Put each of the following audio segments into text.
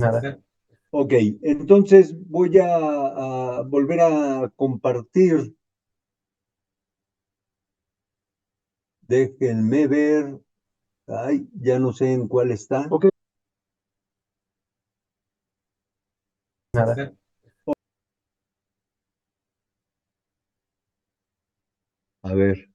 Nada. Ok, entonces voy a volver a compartir. Déjenme ver. Ay, ya no sé en cuál está. Ok. Nada. A ver,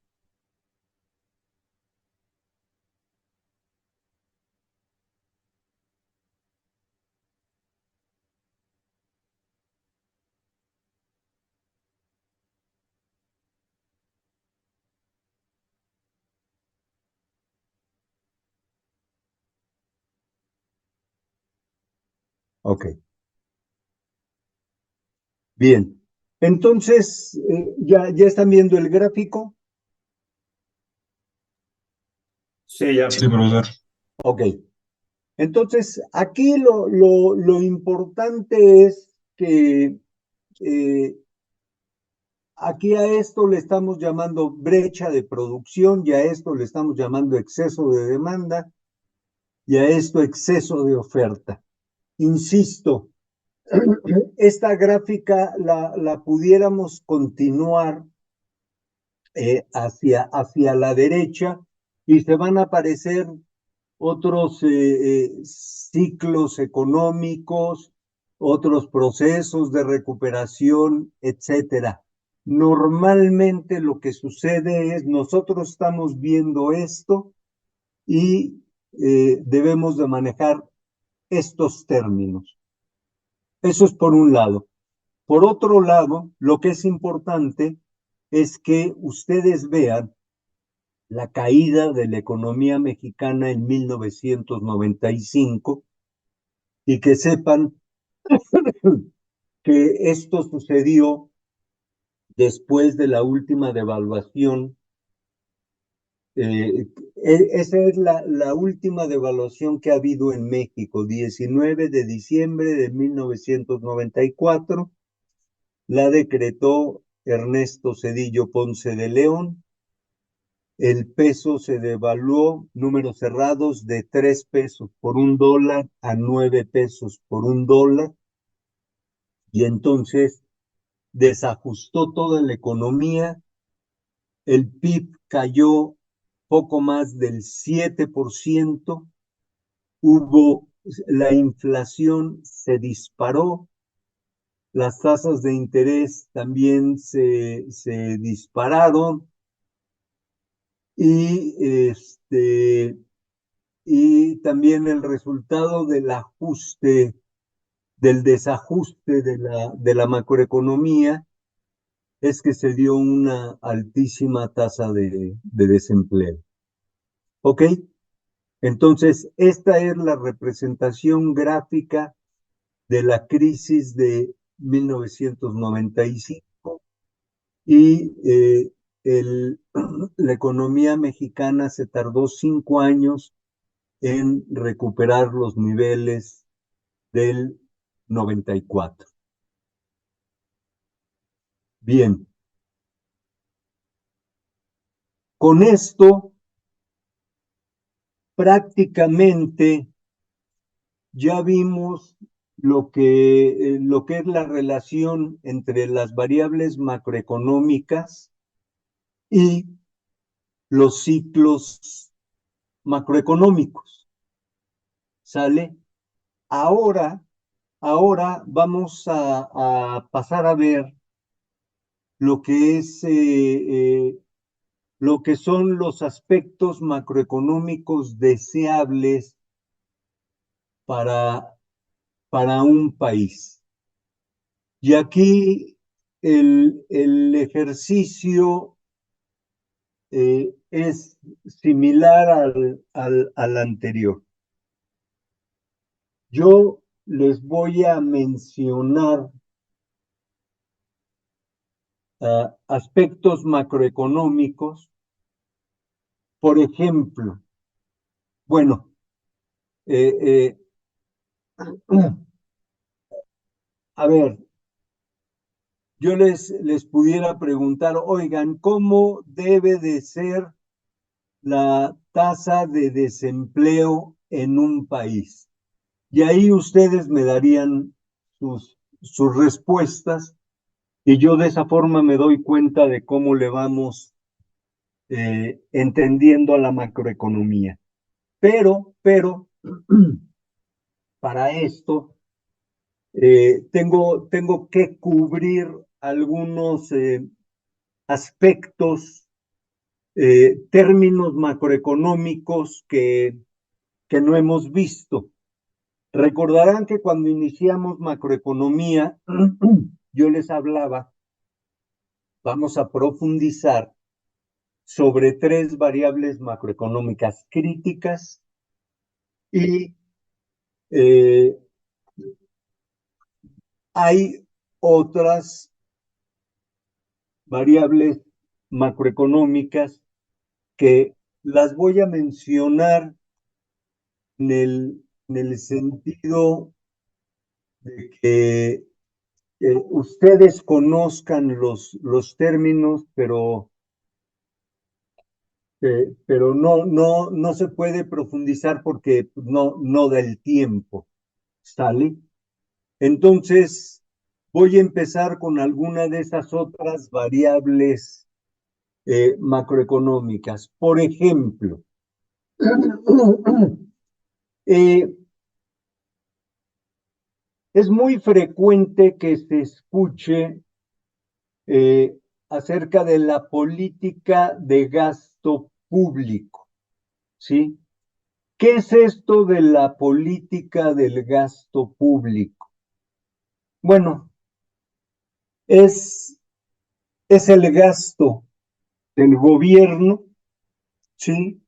ok. Bien. Entonces, ya están viendo el gráfico. Sí, ya. Sí, profesor. Ok. Entonces, aquí lo importante es que eh, aquí a esto le estamos llamando brecha de producción y a esto le estamos llamando exceso de demanda y a esto exceso de oferta. Insisto, esta gráfica la pudiéramos continuar hacia la derecha y se van a aparecer otros ciclos económicos, otros procesos de recuperación, etcétera. Normalmente lo que sucede es nosotros estamos viendo esto y debemos de manejar estos términos. Eso es por un lado. Por otro lado, lo que es importante es que ustedes vean la caída de la economía mexicana en 1995 y que sepan que esto sucedió después de la última devaluación. Esa es la última devaluación que ha habido en México, 19 de diciembre de 1994. La decretó Ernesto Zedillo Ponce de León. El peso se devaluó, números cerrados, de 3 pesos por un dólar a 9 pesos por un dólar. Y entonces desajustó toda la economía. El PIB cayó poco más del 7%. La inflación se disparó. Las tasas de interés también se dispararon. Y y también el resultado del ajuste, del desajuste de la macroeconomía, es que se dio una altísima tasa de desempleo. ¿Ok? Entonces, esta es la representación gráfica de la crisis de 1995 y la economía mexicana se tardó 5 años en recuperar los niveles del 94. Bien, con esto prácticamente ya vimos lo que es la relación entre las variables macroeconómicas y los ciclos macroeconómicos. ¿Sale? Ahora, ahora vamos a pasar a ver lo que es lo que son los aspectos macroeconómicos deseables para, para un país. Y aquí el ejercicio es similar al anterior. Yo les voy a mencionar aspectos macroeconómicos. Por ejemplo, bueno, eh, a ver, yo les pudiera preguntar, oigan, ¿cómo debe de ser la tasa de desempleo en un país? y ahí ustedes me darían sus respuestas y yo de esa forma me doy cuenta de cómo le vamos entendiendo a la macroeconomía. Pero, para esto tengo que cubrir algunos aspectos, términos macroeconómicos que no hemos visto. Recordarán que cuando iniciamos macroeconomía, yo les hablaba, vamos a profundizar sobre 3 variables macroeconómicas críticas y hay otras variables macroeconómicas que las voy a mencionar en el sentido de que ustedes conozcan los términos, pero no se puede profundizar porque no da el tiempo, ¿sale? Entonces, voy a empezar con alguna de esas otras variables macroeconómicas. Por ejemplo, eh, es muy frecuente que se escuche acerca de la política de gasto público, ¿sí? ¿Qué es esto de la política del gasto público? Bueno, es el gasto del gobierno, ¿sí?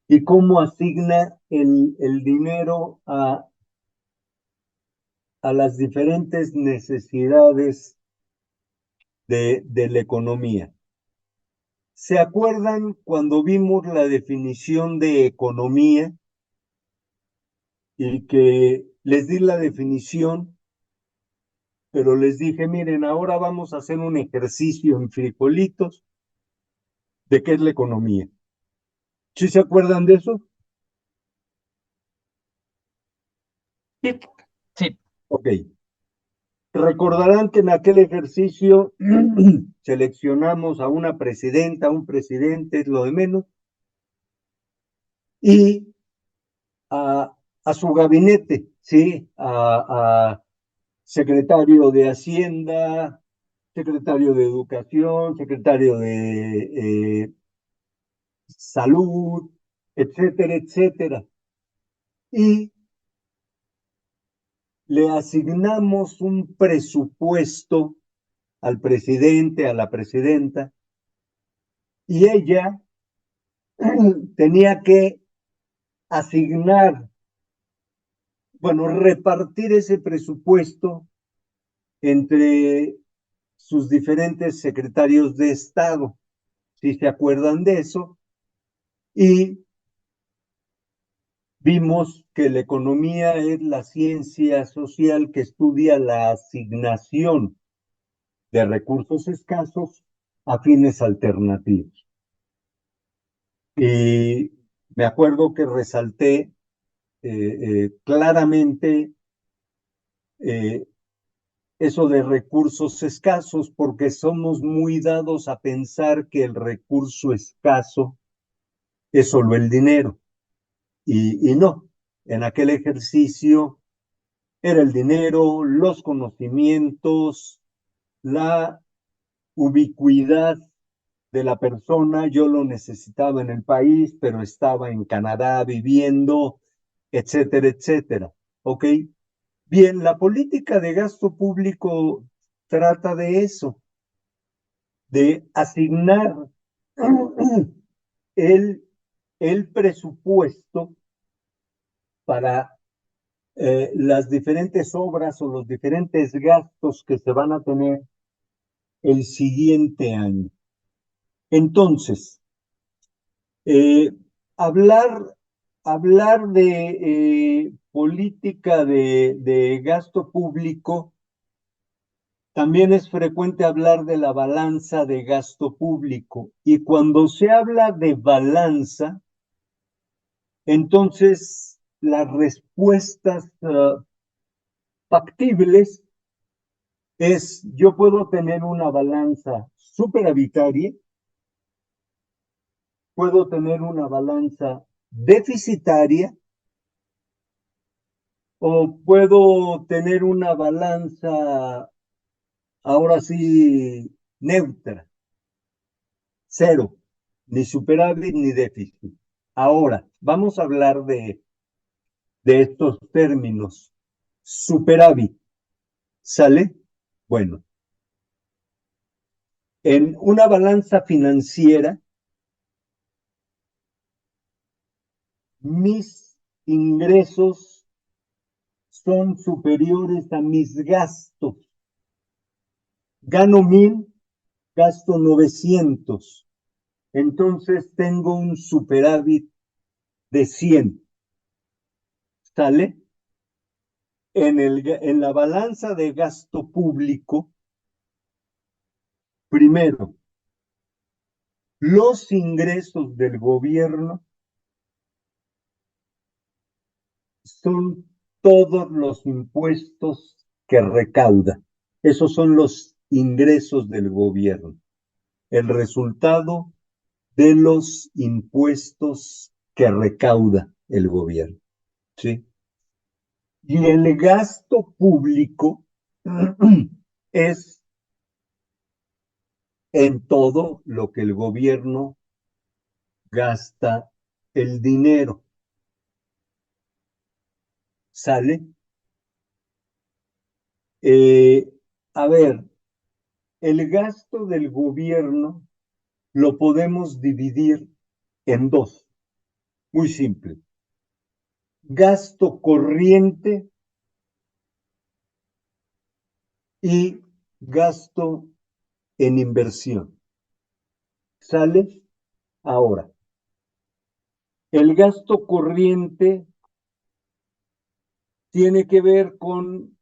Y cómo asigna el dinero a las diferentes necesidades de la economía. ¿Se acuerdan cuando vimos la definición de economía y que les di la definición, pero les dije, miren, ahora vamos a hacer un ejercicio en frijolitos de qué es la economía? ¿Sí se acuerdan de eso? Sí, sí. Ok. Recordarán que en aquel ejercicio seleccionamos a una presidenta, un presidente, es lo de menos, y a su gabinete, ¿sí? A secretario de Hacienda, secretario de Educación, secretario de Salud, etcétera, etcétera. Y le asignamos un presupuesto al presidente, a la presidenta, y ella tenía que asignar, bueno, repartir ese presupuesto entre sus diferentes secretarios de Estado, si se acuerdan de eso, y vimos que la economía es la ciencia social que estudia la asignación de recursos escasos a fines alternativos. Y me acuerdo que resalté claramente eso de recursos escasos, porque somos muy dados a pensar que el recurso escaso es solo el dinero. Y no, en aquel ejercicio era el dinero, los conocimientos, la ubicuidad de la persona. Yo lo necesitaba en el país, pero estaba en Canadá viviendo, etcétera, etcétera. ¿Ok? Bien, la política de gasto público trata de eso, de asignar el, el presupuesto para las diferentes obras o los diferentes gastos que se van a tener el siguiente año. Entonces, eh, hablar, hablar de política de gasto público, también es frecuente hablar de la balanza de gasto público. Y cuando se habla de balanza, entonces las respuestas factibles es, yo puedo tener una balanza superavitaria, puedo tener una balanza deficitaria, o puedo tener una balanza, ahora sí, neutra, cero, ni superávit ni déficit. Ahora, vamos a hablar de estos términos. Superávit, ¿sale? Bueno, en una balanza financiera, mis ingresos son superiores a mis gastos. Gano 1,000, gasto 900. Entonces tengo un superávit de 100. ¿Sale? En la balanza de gasto público, primero, los ingresos del gobierno son todos los impuestos que recauda. Esos son los ingresos del gobierno. El resultado de los impuestos que recauda el gobierno. ¿Sí? Y el gasto público es en todo lo que el gobierno gasta el dinero. ¿Sale? A ver, el gasto del gobierno lo podemos dividir en dos. Muy simple. Gasto corriente y gasto en inversión. ¿Sale? Ahora, el gasto corriente tiene que ver con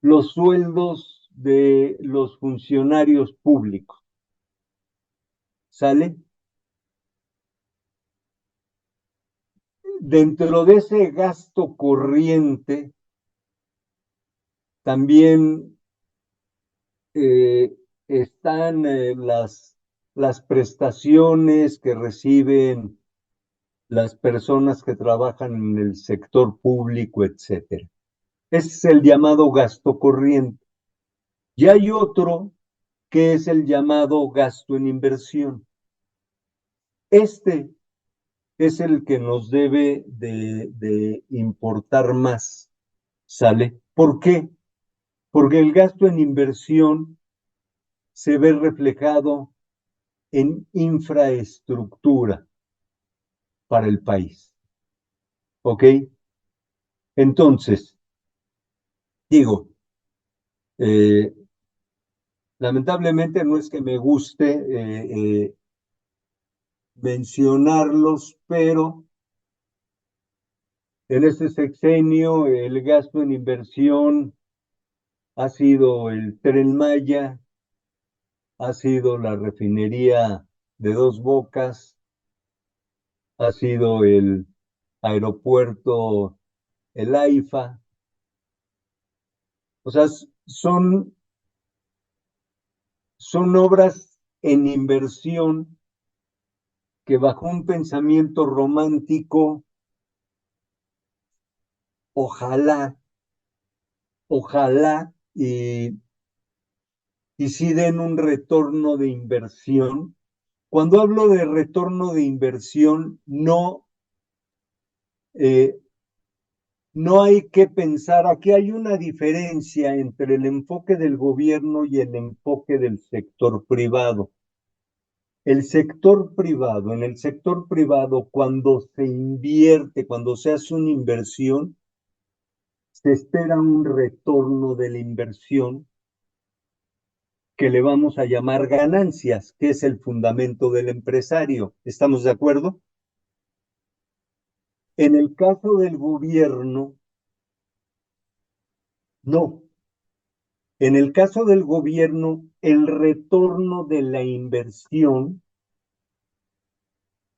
los sueldos de los funcionarios públicos. ¿Sale? Dentro de ese gasto corriente, también están las prestaciones que reciben las personas que trabajan en el sector público, etcétera. Ese es el llamado gasto corriente. Y hay otro que es el llamado gasto en inversión. Este es el que nos debe de importar más, ¿sale? ¿Por qué? Porque el gasto en inversión se ve reflejado en infraestructura para el país. ¿Ok? Entonces, digo, lamentablemente no es que me guste mencionarlos, pero en este sexenio el gasto en inversión ha sido el Tren Maya, ha sido la refinería de Dos Bocas, ha sido el aeropuerto, el AIFA. O sea, son obras en inversión que bajo un pensamiento romántico, ojalá y sí den un retorno de inversión. Cuando hablo de retorno de inversión, no hay que pensar, aquí hay una diferencia entre el enfoque del gobierno y el enfoque del sector privado. En el sector privado, cuando se invierte, cuando se hace una inversión, se espera un retorno de la inversión que le vamos a llamar ganancias, que es el fundamento del empresario. ¿Estamos de acuerdo? En el caso del gobierno, no. En el caso del gobierno, el retorno de la inversión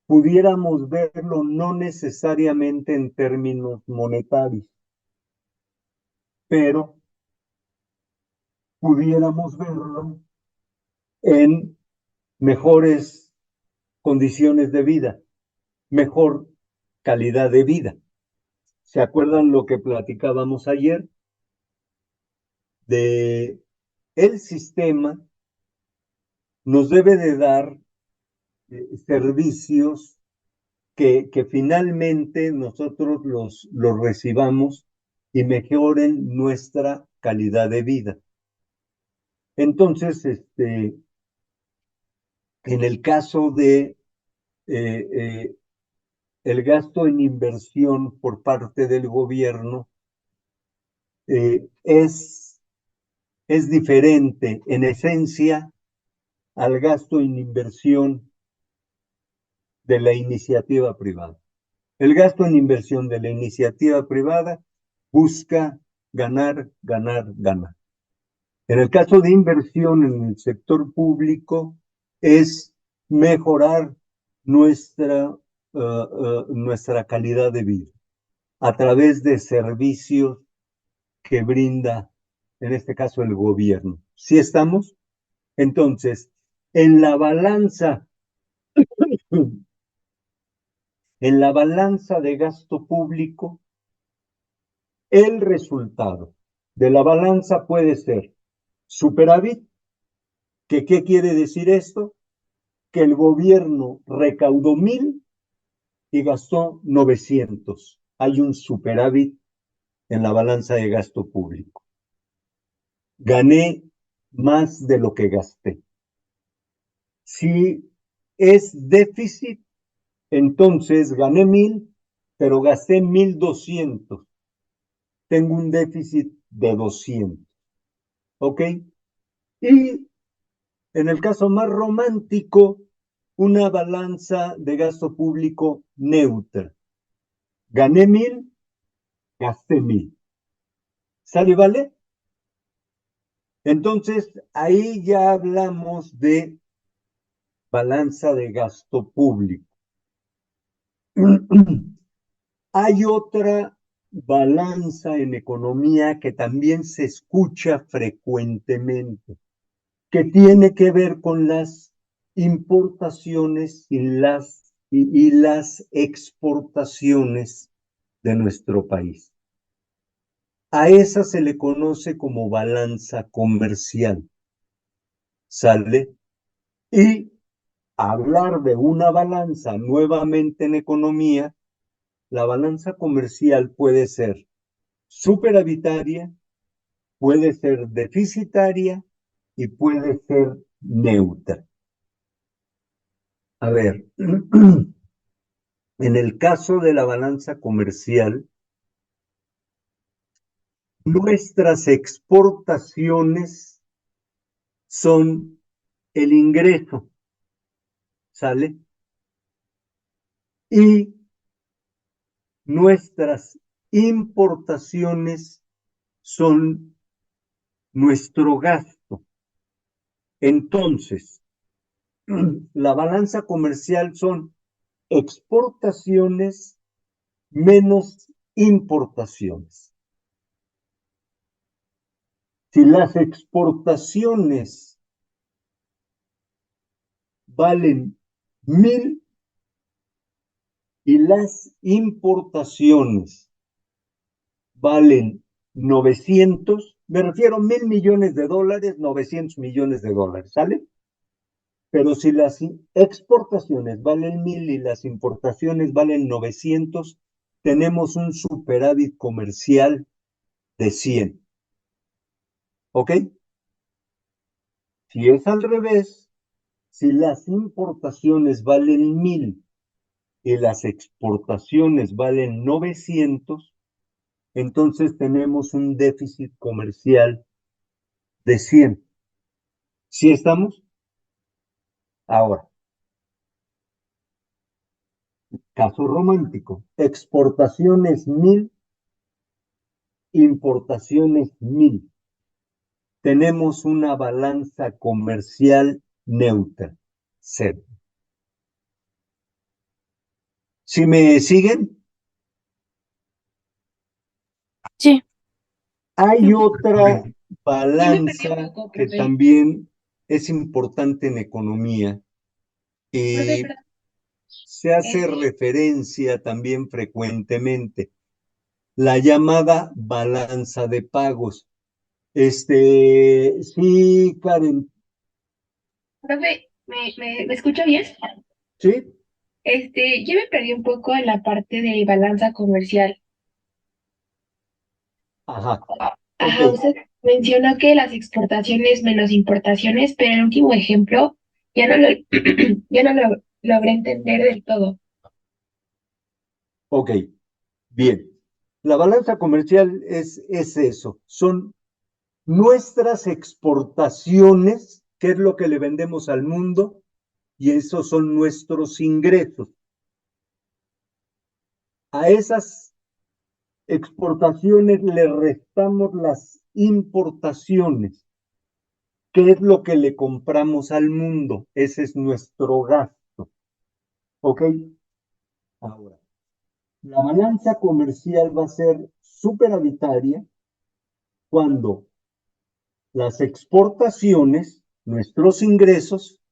pudiéramos verlo no necesariamente en términos monetarios, pero pudiéramos verlo en mejores condiciones de vida, mejor calidad de vida. ¿Se acuerdan lo que platicábamos ayer? De el sistema nos debe de dar servicios que finalmente nosotros los recibamos y mejoren nuestra calidad de vida. Entonces, en el caso de el gasto en inversión por parte del gobierno, es diferente en esencia al gasto en inversión de la iniciativa privada. El gasto en inversión de la iniciativa privada busca ganar, ganar, ganar. En el caso de inversión en el sector público, es mejorar nuestra calidad de vida a través de servicios que brinda, en este caso, el gobierno. ¿Sí estamos? Entonces, en la balanza de gasto público, el resultado de la balanza puede ser superávit, que ¿qué quiere decir esto? Que el gobierno recaudó 1,000 y gastó 900. Hay un superávit en la balanza de gasto público. Gané más de lo que gasté. Si es déficit, entonces gané 1,000, pero gasté 1,200. Tengo un déficit de 200. ¿Ok? Y en el caso más romántico, una balanza de gasto público neutra. Gané 1,000, gasté 1,000. ¿Sale, vale? Entonces, ahí ya hablamos de balanza de gasto público. Hay otra balanza en economía que también se escucha frecuentemente, que tiene que ver con las importaciones y las exportaciones de nuestro país. A esa se le conoce como balanza comercial. ¿Sale? Y hablar de una balanza nuevamente en economía, la balanza comercial puede ser superavitaria, puede ser deficitaria y puede ser neutra. A ver, en el caso de la balanza comercial, nuestras exportaciones son el ingreso, ¿sale? Y nuestras importaciones son nuestro gasto. Entonces, la balanza comercial son exportaciones menos importaciones. Si las exportaciones valen 1,000 y las importaciones valen 900, me refiero a 1,000 millones de dólares, 900 millones de dólares, ¿sale? Pero si las exportaciones valen 1,000 y las importaciones valen 900, tenemos un superávit comercial de 100. ¿Ok? Si es al revés, si las importaciones valen 1,000 y las exportaciones valen 900, entonces tenemos un déficit comercial de 100. ¿Sí estamos? Ahora, caso romántico, exportaciones 1,000, importaciones 1,000. Tenemos una balanza comercial neutra, cero. ¿Sí me siguen? Sí. Hay otra Sí me perdí un balanza poco, que profe. también es importante en economía Profe, y perdón. se hace referencia también frecuentemente, la llamada balanza de pagos. Sí, Karen, Profe, ¿me escucha bien? ¿sí? Yo me perdí un poco en la parte de balanza comercial. Ajá, ok. Ajá, usted mencionó que las exportaciones menos importaciones, pero el último ejemplo ya no lo, ya no lo logré entender del todo. Ok, bien. La balanza comercial es eso, son nuestras exportaciones, que es lo que le vendemos al mundo, y esos son nuestros ingresos. A esas exportaciones le restamos las importaciones, que es lo que le compramos al mundo. Ese es nuestro gasto. ¿Ok? Ahora, la balanza comercial va a ser superavitaria cuando las exportaciones, nuestros ingresos,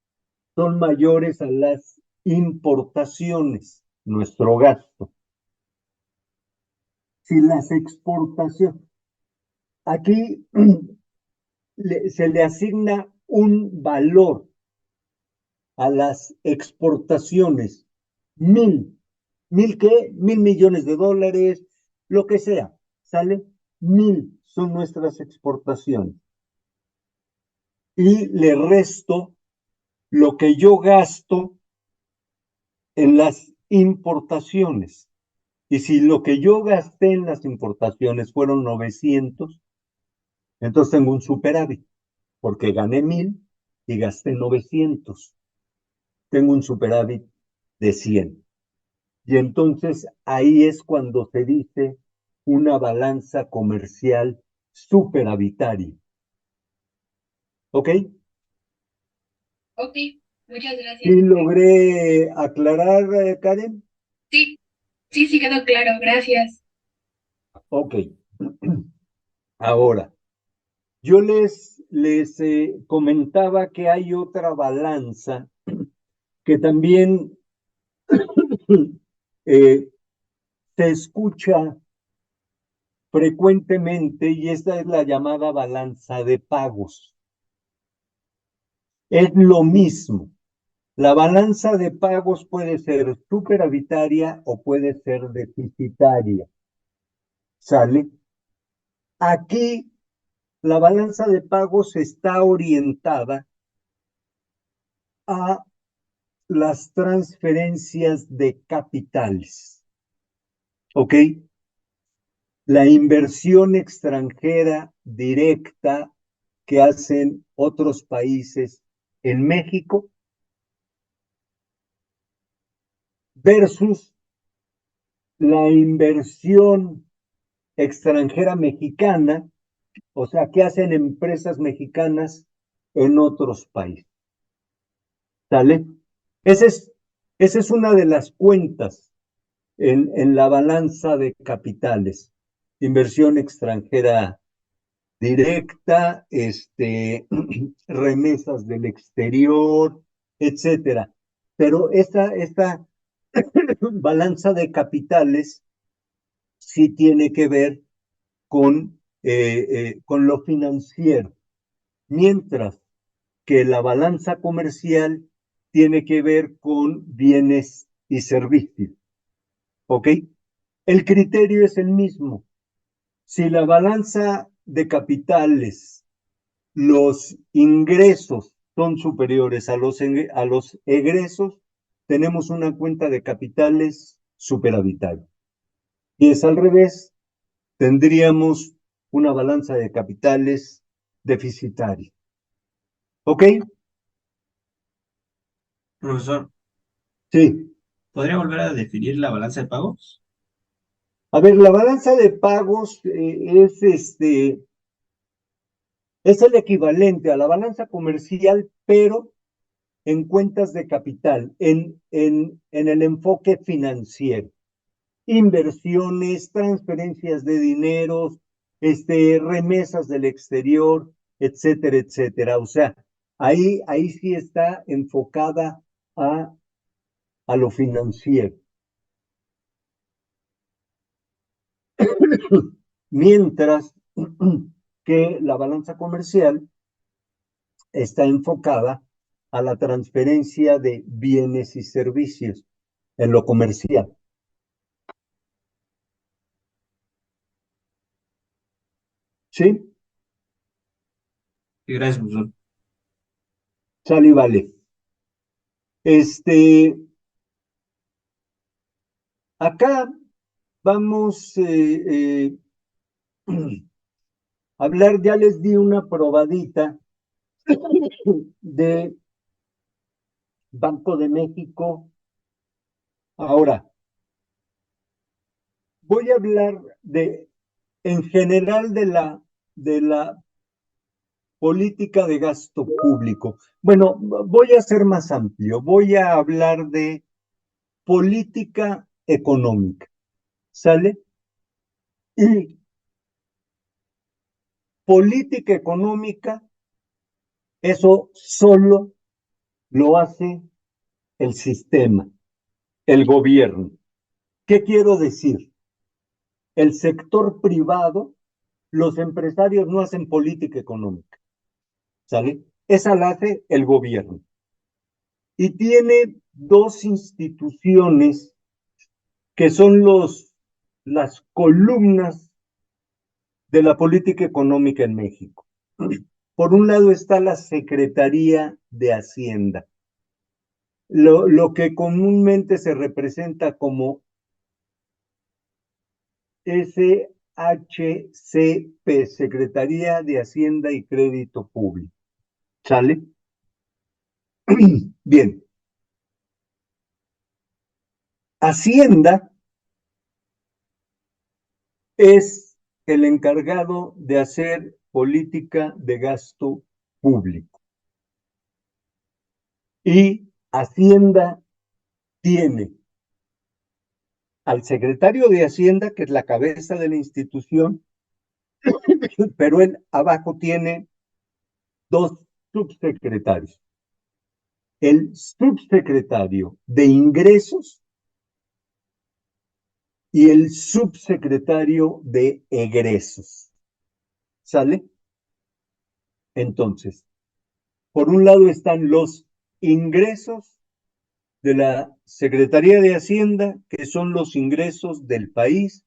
son mayores a las importaciones, nuestro gasto. Si las exportaciones, aquí se le asigna un valor a las exportaciones, mil qué, 1.000 millones de dólares, lo que sea, ¿sale? 1.000 son nuestras exportaciones. Y le resto lo que yo gasto en las importaciones. Y si lo que yo gasté en las importaciones fueron 900, entonces tengo un superávit, porque gané 1.000 y gasté 900. Tengo un superávit de 100. Y entonces ahí es cuando se dice una balanza comercial superavitaria. ¿Ok? Ok, muchas ¿Sí gracias. logré aclarar, Karen? Sí, sí quedó claro, gracias. Ok. Ahora, yo les comentaba que hay otra balanza que también eh, se escucha frecuentemente y esta es la llamada balanza de pagos. Es lo mismo. La balanza de pagos puede ser superavitaria o puede ser deficitaria. ¿Sale? Aquí la balanza de pagos está orientada a las transferencias de capitales. ¿Ok? La inversión extranjera directa que hacen otros países en México versus la inversión extranjera mexicana, o sea, que hacen empresas mexicanas en otros países. ¿Sale? Esa es, esa es una de las cuentas en la balanza de capitales. Inversión extranjera directa, remesas del exterior, etcétera. Pero esta balanza de capitales sí tiene que ver con lo financiero, mientras que la balanza comercial tiene que ver con bienes y servicios. ¿Ok? El criterio es el mismo. Si la balanza de capitales, los ingresos son superiores a los egresos, tenemos una cuenta de capitales superavitaria. Y es al revés, tendríamos una balanza de capitales deficitaria. ¿Ok? Profesor, Sí. ¿podría volver a definir la balanza de pagos? A ver, la balanza de pagos es el equivalente a la balanza comercial, pero en cuentas de capital, en el enfoque financiero. Inversiones, transferencias de dineros, remesas del exterior, etcétera, etcétera. O sea, ahí sí está enfocada a lo financiero. Mientras que la balanza comercial está enfocada a la transferencia de bienes y servicios en lo comercial. ¿Sí? Sí, gracias, profesor. Sale y vale. Acá vamos a hablar, ya les di una probadita de Banco de México. Ahora, voy a hablar en general de la política de gasto público. Bueno, voy a ser más amplio, voy a hablar de política económica, ¿sale? Y política económica, eso solo lo hace el sistema, el gobierno. ¿Qué quiero decir? El sector privado, los empresarios no hacen política económica, ¿sale? Esa la hace el gobierno. Y tiene dos instituciones que son las columnas de la política económica en México. Por un lado está la Secretaría de Hacienda, lo que comúnmente se representa como SHCP, Secretaría de Hacienda y Crédito Público. ¿Sale? Bien. Hacienda es el encargado de hacer política de gasto público. Y Hacienda tiene al secretario de Hacienda, que es la cabeza de la institución, pero él abajo tiene dos subsecretarios. El subsecretario de Ingresos y el subsecretario de Egresos. ¿Sale? Entonces, por un lado están los ingresos de la Secretaría de Hacienda, que son los ingresos del país,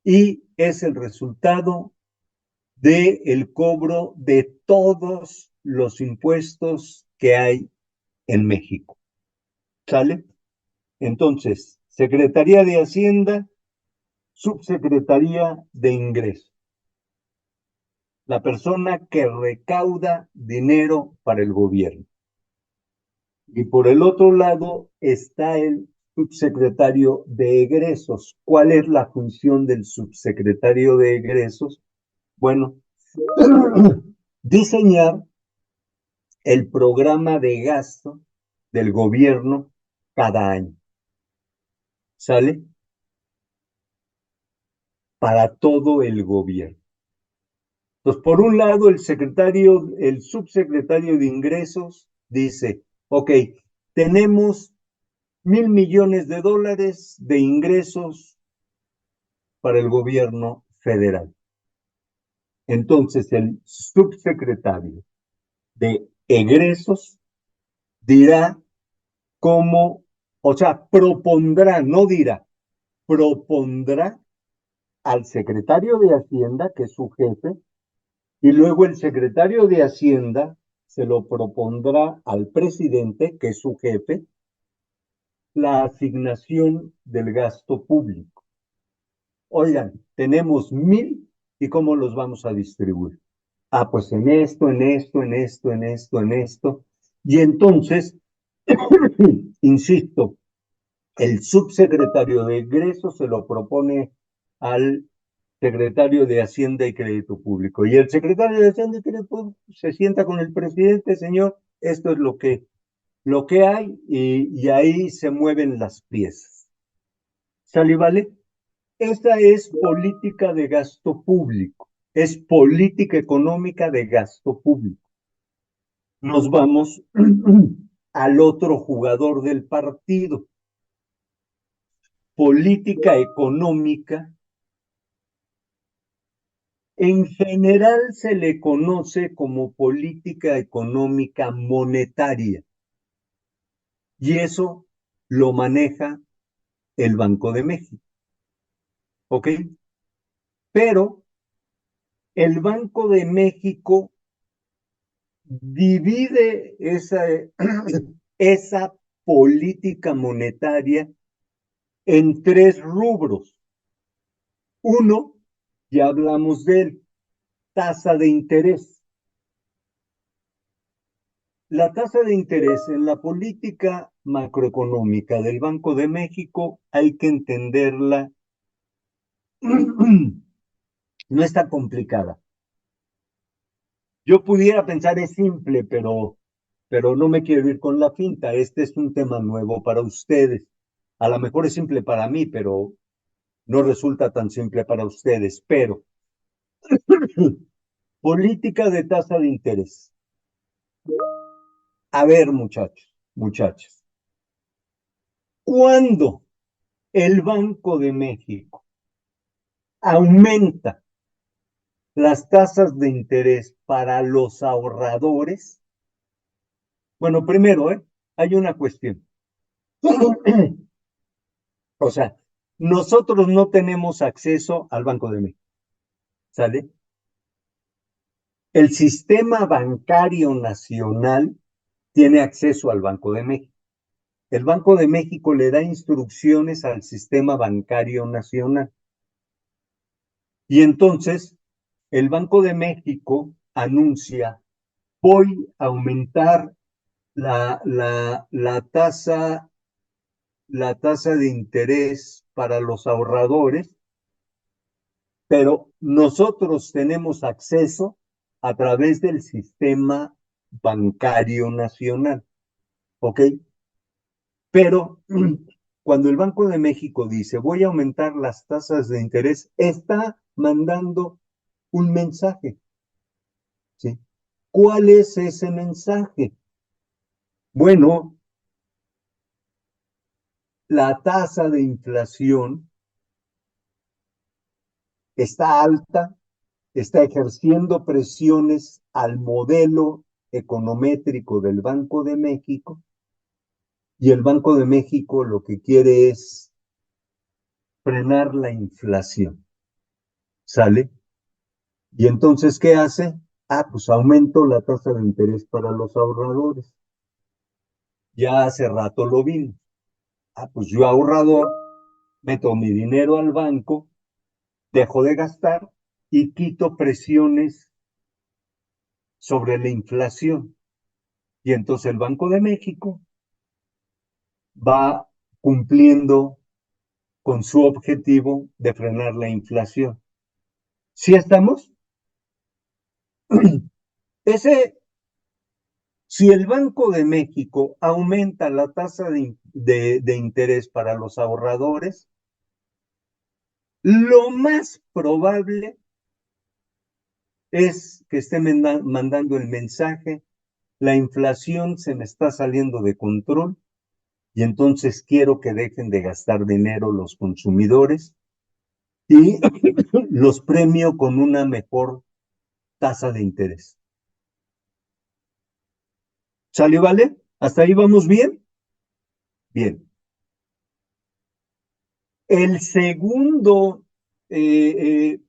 y es el resultado del cobro de todos los impuestos que hay en México. ¿Sale? Entonces, Secretaría de Hacienda, Subsecretaría de Ingresos. La persona que recauda dinero para el gobierno. Y por el otro lado está el subsecretario de Egresos. ¿Cuál es la función del subsecretario de Egresos? Bueno, diseñar el programa de gasto del gobierno cada año. ¿Sale? Para todo el gobierno. Entonces, por un lado, el subsecretario de Ingresos dice, ok, tenemos $1,000,000,000 de ingresos para el gobierno federal. Entonces, el subsecretario de Egresos dirá cómo, o sea, propondrá, no dirá, propondrá al secretario de Hacienda, que es su jefe, y luego el secretario de Hacienda se lo propondrá al presidente, que es su jefe, la asignación del gasto público. Oigan, tenemos 1,000 y ¿cómo los vamos a distribuir? Ah, pues en esto, en esto, en esto, en esto, en esto. Y entonces, insisto, el subsecretario de Egresos se lo propone al secretario de Hacienda y Crédito Público. Y el secretario de Hacienda y Crédito Público se sienta con el presidente, señor, esto es lo que lo que hay y ahí se mueven las piezas. ¿Sale, vale? Esta es política de gasto público, es política económica de gasto público. Nos vamos al otro jugador del partido. Política económica. En general se le conoce como política económica monetaria y eso lo maneja el Banco de México. ¿Ok? Pero el Banco de México divide esa política monetaria en tres rubros. Uno, ya hablamos de él, tasa de interés. La tasa de interés en la política macroeconómica del Banco de México hay que entenderla, no está complicada. Yo pudiera pensar es simple, pero no me quiero ir con la finta. Este es un tema nuevo para ustedes. A lo mejor es simple para mí, pero no resulta tan simple para ustedes. Pero política de tasa de interés. A ver, muchachos, ¿cuándo el Banco de México aumenta las tasas de interés para los ahorradores? Bueno, primero, hay una cuestión. O sea, nosotros no tenemos acceso al Banco de México, ¿sale? El sistema bancario nacional tiene acceso al Banco de México. El Banco de México le da instrucciones al sistema bancario nacional. Y entonces, el Banco de México anuncia, voy a aumentar la tasa de interés para los ahorradores, pero nosotros tenemos acceso a través del sistema bancario nacional, ¿ok? Pero cuando el Banco de México dice, voy a aumentar las tasas de interés, está mandando un mensaje, ¿sí? ¿Cuál es ese mensaje? Bueno, la tasa de inflación está alta, está ejerciendo presiones al modelo econométrico del Banco de México y el Banco de México lo que quiere es frenar la inflación, ¿sale? Y entonces, ¿qué hace? Pues aumento la tasa de interés para los ahorradores. Ya hace rato lo vimos. Pues yo ahorrador meto mi dinero al banco, dejo de gastar y quito presiones sobre la inflación. Y entonces el Banco de México va cumpliendo con su objetivo de frenar la inflación. ¿Sí estamos? Si el Banco de México aumenta la tasa de interés para los ahorradores, lo más probable es que esté mandando el mensaje, la inflación se me está saliendo de control y entonces quiero que dejen de gastar dinero los consumidores y los premio con una mejor tasa de interés. ¿Sale, vale? ¿Hasta ahí vamos bien? Bien. El segundo, les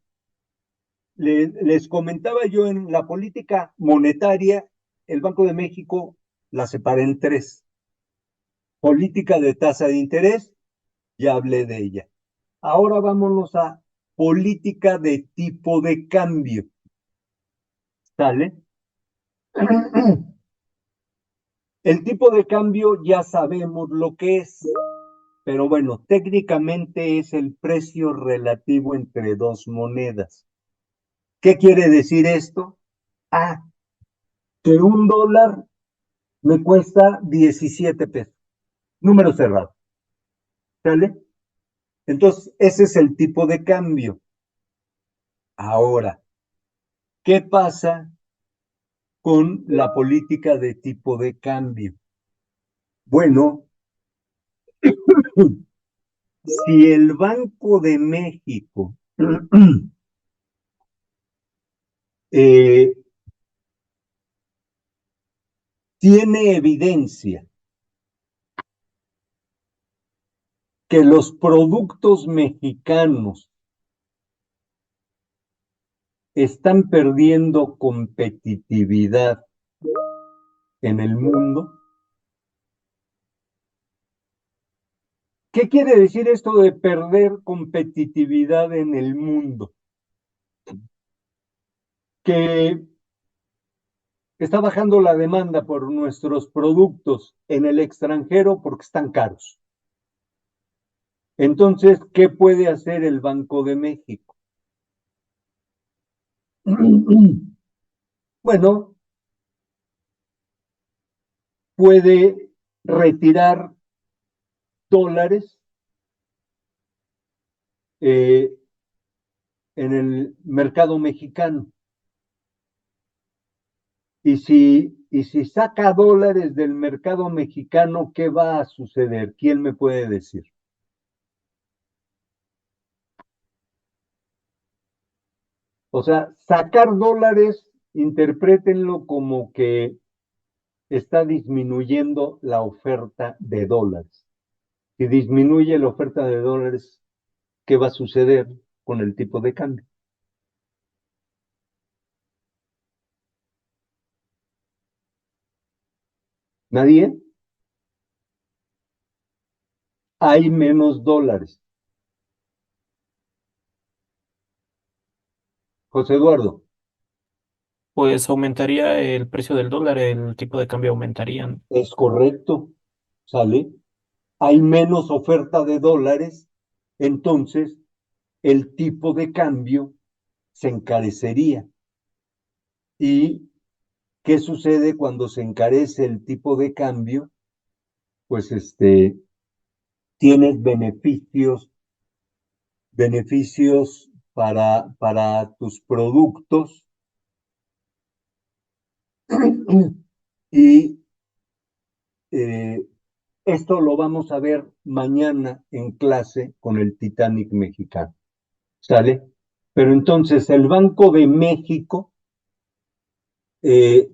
comentaba yo en la política monetaria, el Banco de México la separa en tres. Política de tasa de interés, ya hablé de ella. Ahora vámonos a política de tipo de cambio. ¿Sale? El tipo de cambio ya sabemos lo que es, pero bueno, técnicamente es el precio relativo entre dos monedas. ¿Qué quiere decir esto? Que $1 me cuesta 17 pesos. Número cerrado. ¿Sale? Entonces, ese es el tipo de cambio. Ahora, ¿qué pasa con la política de tipo de cambio? Bueno, si el Banco de México eh, tiene evidencia que los productos mexicanos están perdiendo competitividad en el mundo, ¿qué quiere decir esto de perder competitividad en el mundo? Que está bajando la demanda por nuestros productos en el extranjero porque están caros. Entonces, ¿qué puede hacer el Banco de México? Bueno, puede retirar dólares en el mercado mexicano. Y si saca dólares del mercado mexicano, ¿qué va a suceder? ¿Quién me puede decir? O sea, sacar dólares, interprétenlo como que está disminuyendo la oferta de dólares. Si disminuye la oferta de dólares, ¿qué va a suceder con el tipo de cambio? ¿Nadie? Hay menos dólares. José Eduardo, Pues aumentaría el precio del dólar, el tipo de cambio aumentaría. es correcto, ¿sale? Hay menos oferta de dólares, entonces el tipo de cambio se encarecería. ¿Y qué sucede cuando se encarece el tipo de cambio? Pues tienes beneficios para tus productos y eh, esto lo vamos a ver mañana en clase con el Titanic mexicano, ¿sale? Pero entonces el Banco de México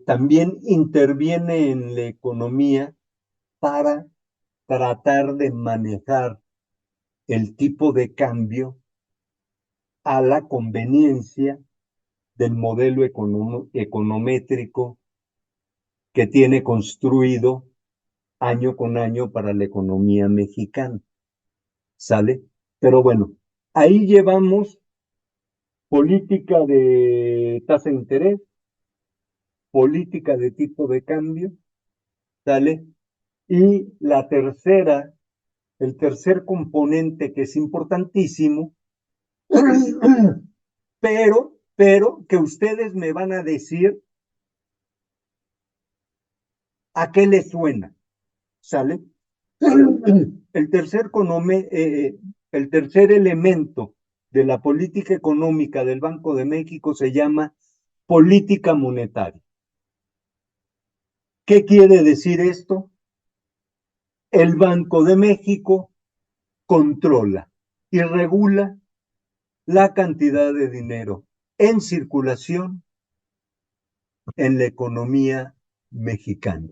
también interviene en la economía para tratar de manejar el tipo de cambio a la conveniencia del modelo econométrico que tiene construido año con año para la economía mexicana. ¿Sale? Pero bueno, ahí llevamos política de tasa de interés, política de tipo de cambio, ¿sale? Y el tercer componente que es importantísimo, pero que ustedes me van a decir a qué les suena, ¿sale? El tercer, el tercer elemento de la política económica del Banco de México se llama política monetaria. ¿Qué quiere decir esto? El Banco de México controla y regula la cantidad de dinero en circulación en la economía mexicana.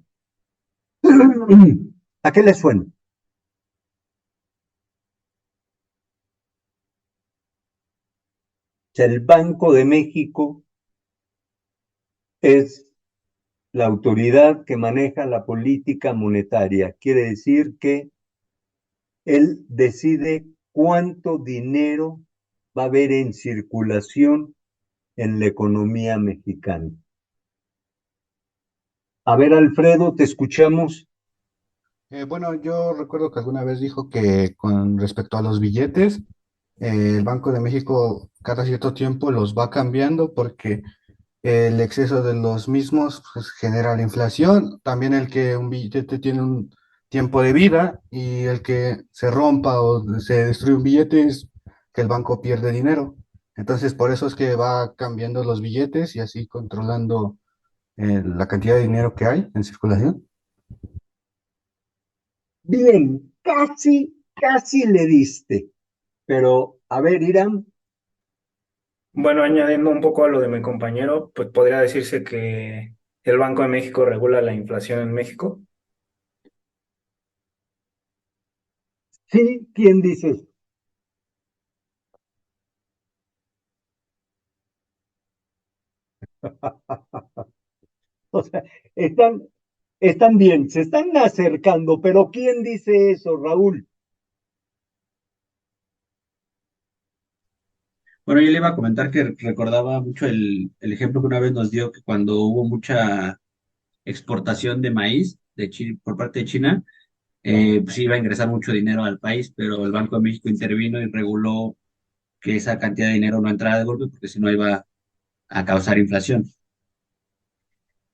¿A qué le suena? O sea, el Banco de México es la autoridad que maneja la política monetaria. Quiere decir que él decide cuánto dinero va a haber en circulación en la economía mexicana. A ver, Alfredo, te escuchamos. Bueno, yo recuerdo que alguna vez dijo que con respecto a los billetes, el Banco de México cada cierto tiempo los va cambiando porque el exceso de los mismos pues, genera la inflación, también el que un billete tiene un tiempo de vida y el que se rompa o se destruye un billete es que el banco pierde dinero. Entonces, por eso es que va cambiando los billetes y así controlando la cantidad de dinero que hay en circulación. Bien, casi le diste. Pero, a ver, Irán, Bueno, añadiendo un poco a lo de mi compañero, pues podría decirse que el Banco de México regula la inflación en México. sí, ¿quién dice eso? O sea, están bien, se están acercando, pero ¿quién dice eso, Raúl? Bueno, yo le iba a comentar que recordaba mucho el ejemplo que una vez nos dio que cuando hubo mucha exportación de maíz por parte de China, pues iba a ingresar mucho dinero al país, pero el Banco de México intervino y reguló que esa cantidad de dinero no entrara de golpe porque si no iba a causar inflación.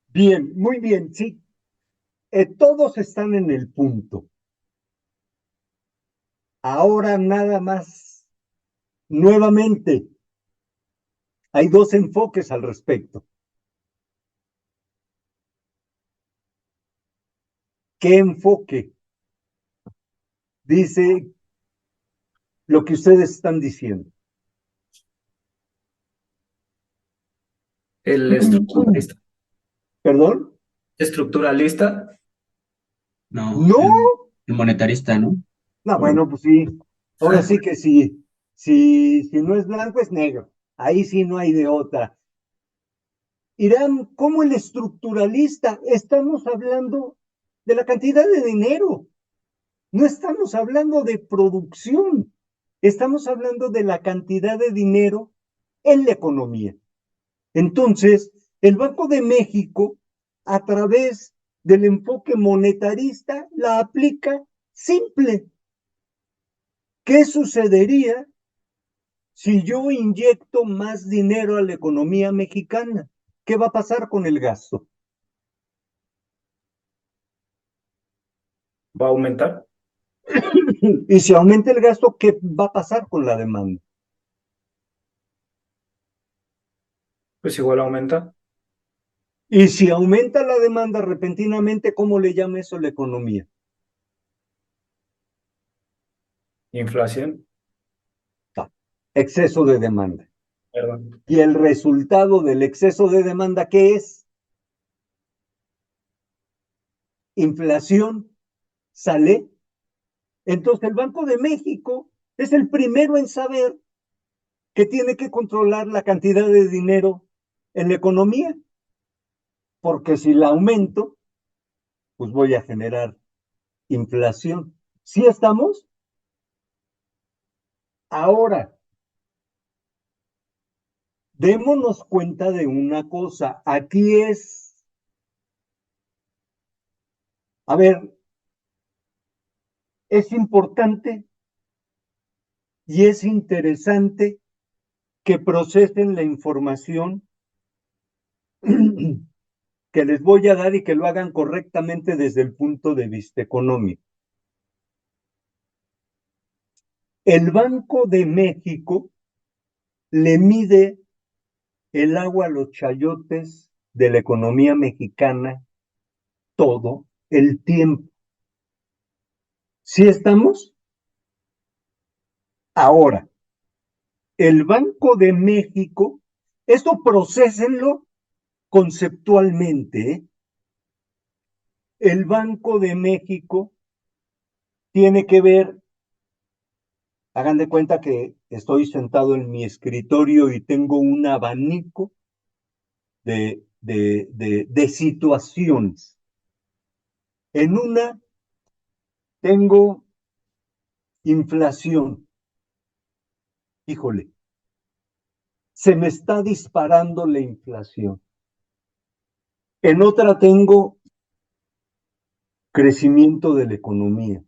Bien, muy bien, sí. Todos están en el punto. Ahora nada más, nuevamente, hay dos enfoques al respecto. ¿Qué enfoque? Dice lo que ustedes están diciendo. El estructuralista. ¿Perdón? Estructuralista, No, No, el monetarista, ¿no? no, bueno, pues sí. Ahora sí que sí. Si no es blanco, es negro. Ahí sí no hay de otra. Irán, ¿cómo el estructuralista? Estamos hablando de la cantidad de dinero. No estamos hablando de producción. Estamos hablando de la cantidad de dinero en la economía. Entonces, el Banco de México, a través del enfoque monetarista, la aplica simple. ¿Qué sucedería si yo inyecto más dinero a la economía mexicana? ¿Qué va a pasar con el gasto? va a aumentar, Y si aumenta el gasto, ¿qué va a pasar con la demanda? pues igual aumenta. Y si aumenta la demanda repentinamente, ¿cómo le llama eso la economía? Inflación, Ah, exceso de demanda. perdón. Y el resultado del exceso de demanda, ¿qué es? Inflación. ¿Sale? Entonces el Banco de México es el primero en saber que tiene que controlar la cantidad de dinero en la economía, porque si la aumento, pues voy a generar inflación. ¿Sí estamos? Ahora, démonos cuenta de una cosa. Aquí a ver, es importante y es interesante que procesen la información que les voy a dar y que lo hagan correctamente desde el punto de vista económico. El Banco de México le mide el agua a los chayotes de la economía mexicana todo el tiempo. ¿Sí estamos? Ahora, el Banco de México, esto procesenlo conceptualmente, ¿eh? El Banco de México tiene que ver, hagan de cuenta que estoy sentado en mi escritorio y tengo un abanico de situaciones. En una tengo inflación. Híjole, se me está disparando la inflación. En otra tengo crecimiento de la economía.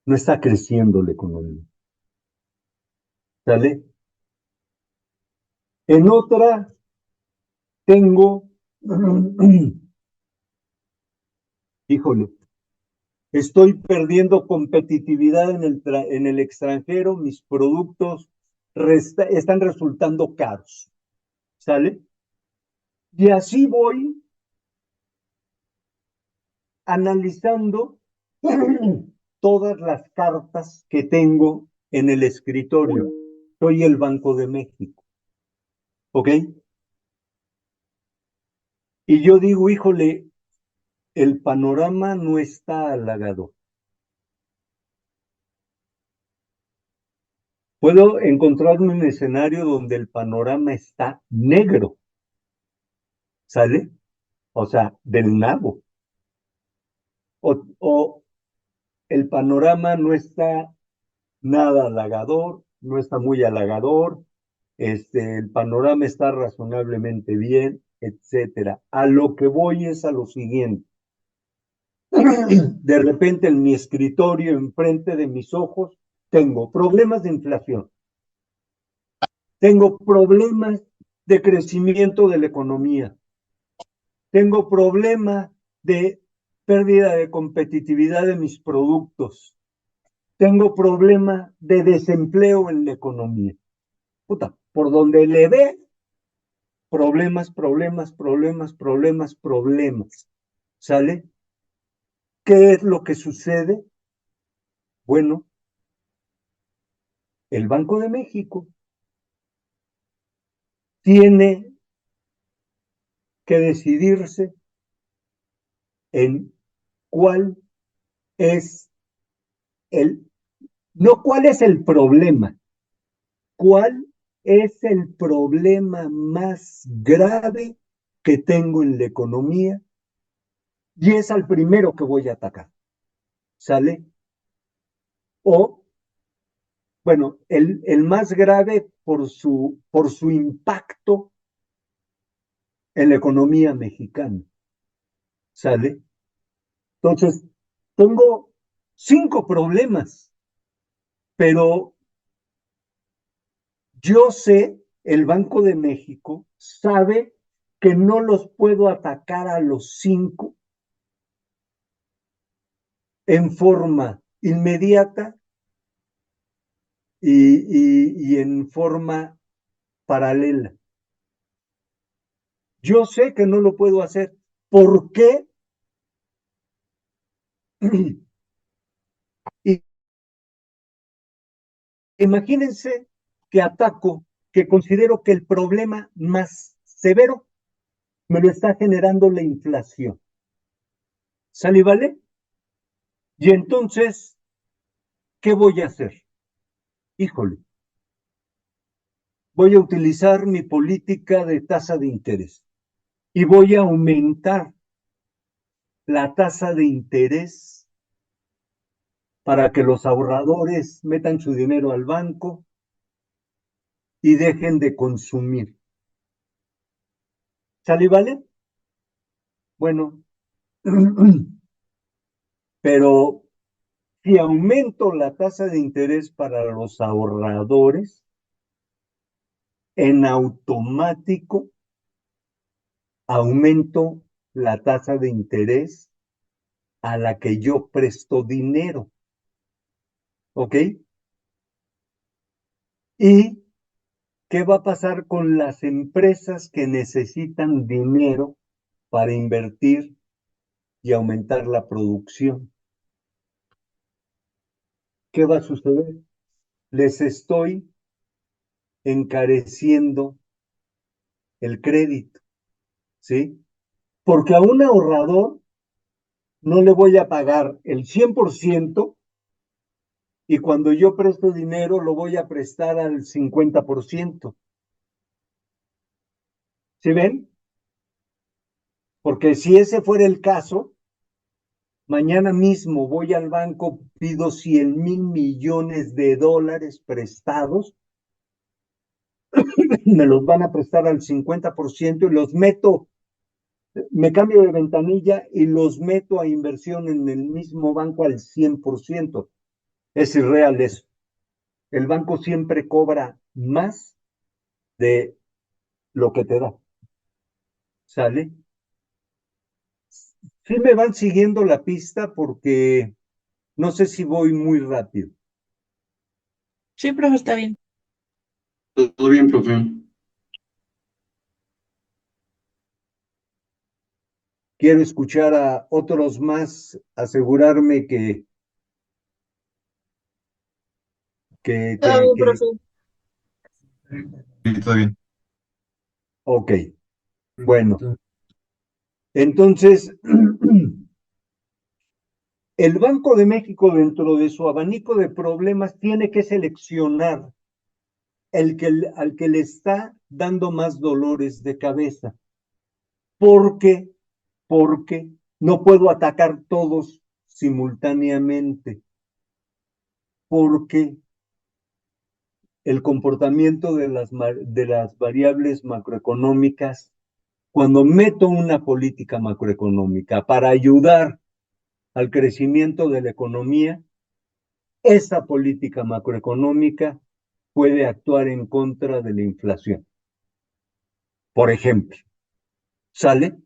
No está creciendo la economía. ¿Sale? En otra tengo, híjole, estoy perdiendo competitividad en el extranjero, mis productos están resultando caros, ¿sale? Y así voy analizando todas las cartas que tengo en el escritorio. Soy el Banco de México, ¿ok? Y yo digo, híjole, el panorama no está halagador. Puedo encontrarme un escenario donde el panorama está negro, ¿sale? O sea, del nabo. O el panorama no está nada halagador, no está muy halagador, el panorama está razonablemente bien, etcétera. A lo que voy es a lo siguiente. De repente en mi escritorio, enfrente de mis ojos, tengo problemas de inflación, tengo problemas de crecimiento de la economía, tengo problemas de pérdida de competitividad de mis productos, tengo problema de desempleo en la economía. Puta, por donde le ve, problemas, problemas, problemas, problemas, problemas. ¿Sale? ¿Qué es lo que sucede? Bueno, el Banco de México tiene que decidirse en cuál es no cuál es el problema, cuál es el problema más grave que tengo en la economía y es al primero que voy a atacar. ¿Sale? O, bueno, el más grave por su impacto en la economía mexicana. ¿Sale? Entonces, tengo 5 problemas, pero yo sé, el Banco de México sabe que no los puedo atacar a los 5 en forma inmediata y en forma paralela. Yo sé que no lo puedo hacer. ¿Por qué? Y imagínense que ataco, que considero que el problema más severo me lo está generando la inflación. ¿Sale y vale? Y entonces, ¿qué voy a hacer? Híjole, voy a utilizar mi política de tasa de interés y voy a aumentar la tasa de interés para que los ahorradores metan su dinero al banco y dejen de consumir. ¿Sale y vale? Bueno, pero si aumento la tasa de interés para los ahorradores, en automático aumento la tasa de interés a la que yo presto dinero. ¿Ok? ¿Y qué va a pasar con las empresas que necesitan dinero para invertir y aumentar la producción? ¿Qué va a suceder? Les estoy encareciendo el crédito, ¿sí? Porque a un ahorrador no le voy a pagar el 100% y cuando yo presto dinero lo voy a prestar al 50%. ¿Sí ven? Porque si ese fuera el caso, mañana mismo voy al banco, pido 100,000 millones de dólares prestados, me los van a prestar al 50% y los meto, me cambio de ventanilla y los meto a inversión en el mismo banco al 100%. Es irreal eso. El banco siempre cobra más de lo que te da. ¿Sale? Sí me van siguiendo la pista porque no sé si voy muy rápido. Sí, profe, está bien. Todo bien, profe. Quiero escuchar a otros más, asegurarme que, Todo que, bien, que, profe. Sí, todo bien. ok, bueno. Entonces, el Banco de México, dentro de su abanico de problemas, tiene que seleccionar al que le está dando más dolores de cabeza. Porque, porque no puedo atacar todos simultáneamente. Porque el comportamiento de las variables macroeconómicas, cuando meto una política macroeconómica para ayudar al crecimiento de la economía, esa política macroeconómica puede actuar en contra de la inflación. Por ejemplo, ¿sale?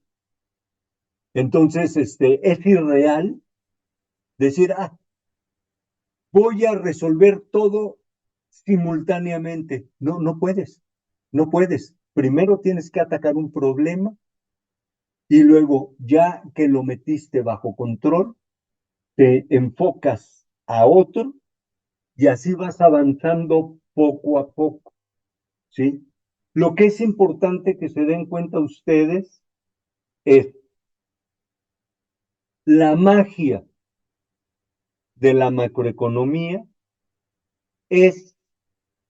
Entonces, es irreal decir, voy a resolver todo simultáneamente. No, no puedes, no puedes. Primero tienes que atacar un problema y luego, ya que lo metiste bajo control, te enfocas a otro y así vas avanzando poco a poco, ¿sí? Lo que es importante que se den cuenta ustedes es la magia de la macroeconomía es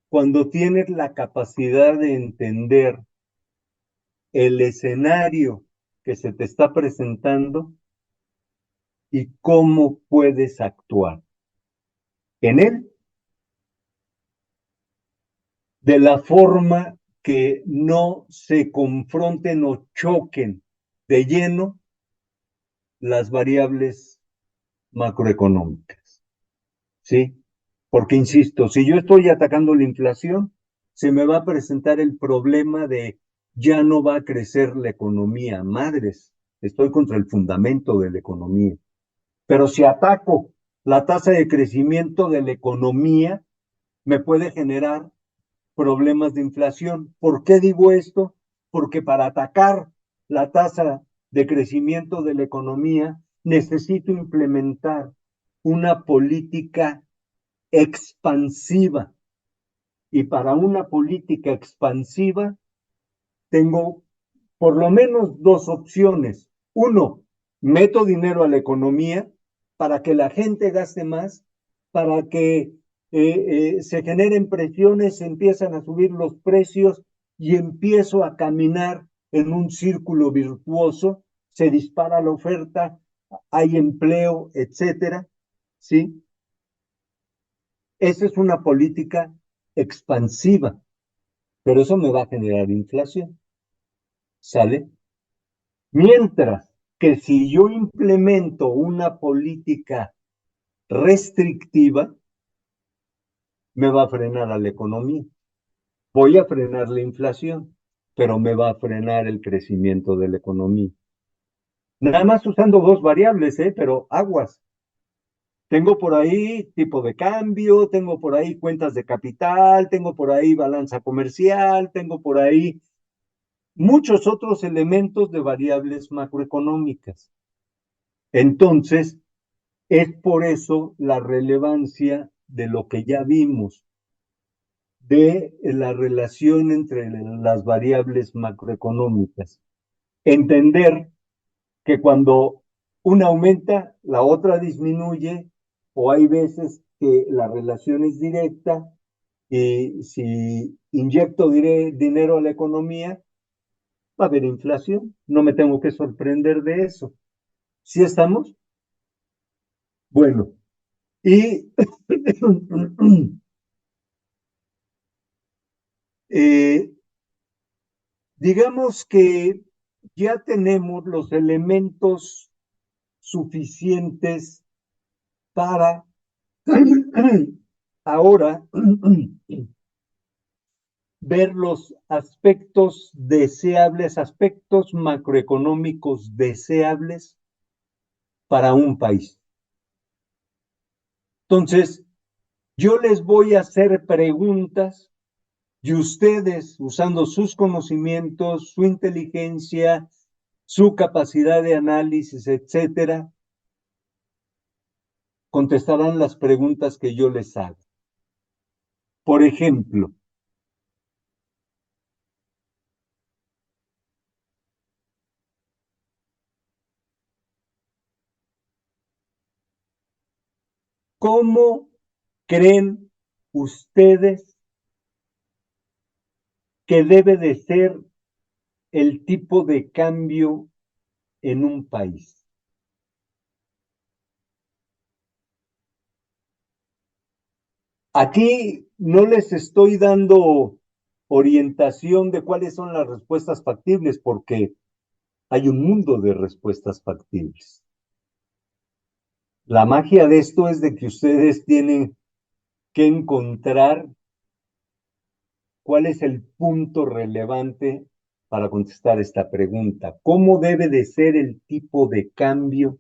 cuando tienes la capacidad de entender el escenario que se te está presentando y cómo puedes actuar en él de la forma que no se confronten o choquen de lleno las variables macroeconómicas, ¿sí? Porque, insisto, si yo estoy atacando la inflación, se me va a presentar el problema de ya no va a crecer la economía. Madres, estoy contra el fundamento de la economía. Pero si ataco la tasa de crecimiento de la economía, me puede generar problemas de inflación. ¿Por qué digo esto? Porque para atacar la tasa de crecimiento de la economía, necesito implementar una política expansiva. Y para una política expansiva, tengo por lo menos dos opciones. Uno, meto dinero a la economía para que la gente gaste más, para que se generen presiones, se empiezan a subir los precios y empiezo a caminar en un círculo virtuoso, se dispara la oferta, hay empleo, etcétera, ¿sí? Esa es una política expansiva, pero eso me va a generar inflación, ¿sale? Mientras que si yo implemento una política restrictiva, me va a frenar a la economía. Voy a frenar la inflación, pero me va a frenar el crecimiento de la economía. Nada más usando dos variables, pero aguas. Tengo por ahí tipo de cambio, tengo por ahí cuentas de capital, tengo por ahí balanza comercial, tengo por ahí muchos otros elementos de variables macroeconómicas. Entonces, es por eso la relevancia de lo que ya vimos, de la relación entre las variables macroeconómicas. Entender que cuando una aumenta, la otra disminuye, o hay veces que la relación es directa, y si inyecto dinero a la economía, va a haber inflación. No me tengo que sorprender de eso. ¿Sí estamos? Bueno, y eh, digamos que ya tenemos los elementos suficientes para ahora ver los aspectos deseables, aspectos macroeconómicos deseables para un país. Entonces, yo les voy a hacer preguntas y ustedes, usando sus conocimientos, su inteligencia, su capacidad de análisis, etcétera, contestarán las preguntas que yo les hago. Por ejemplo, ¿cómo creen ustedes que debe de ser el tipo de cambio en un país? Aquí no les estoy dando orientación de cuáles son las respuestas factibles, porque hay un mundo de respuestas factibles. La magia de esto es de que ustedes tienen que encontrar cuál es el punto relevante para contestar esta pregunta. ¿Cómo debe de ser el tipo de cambio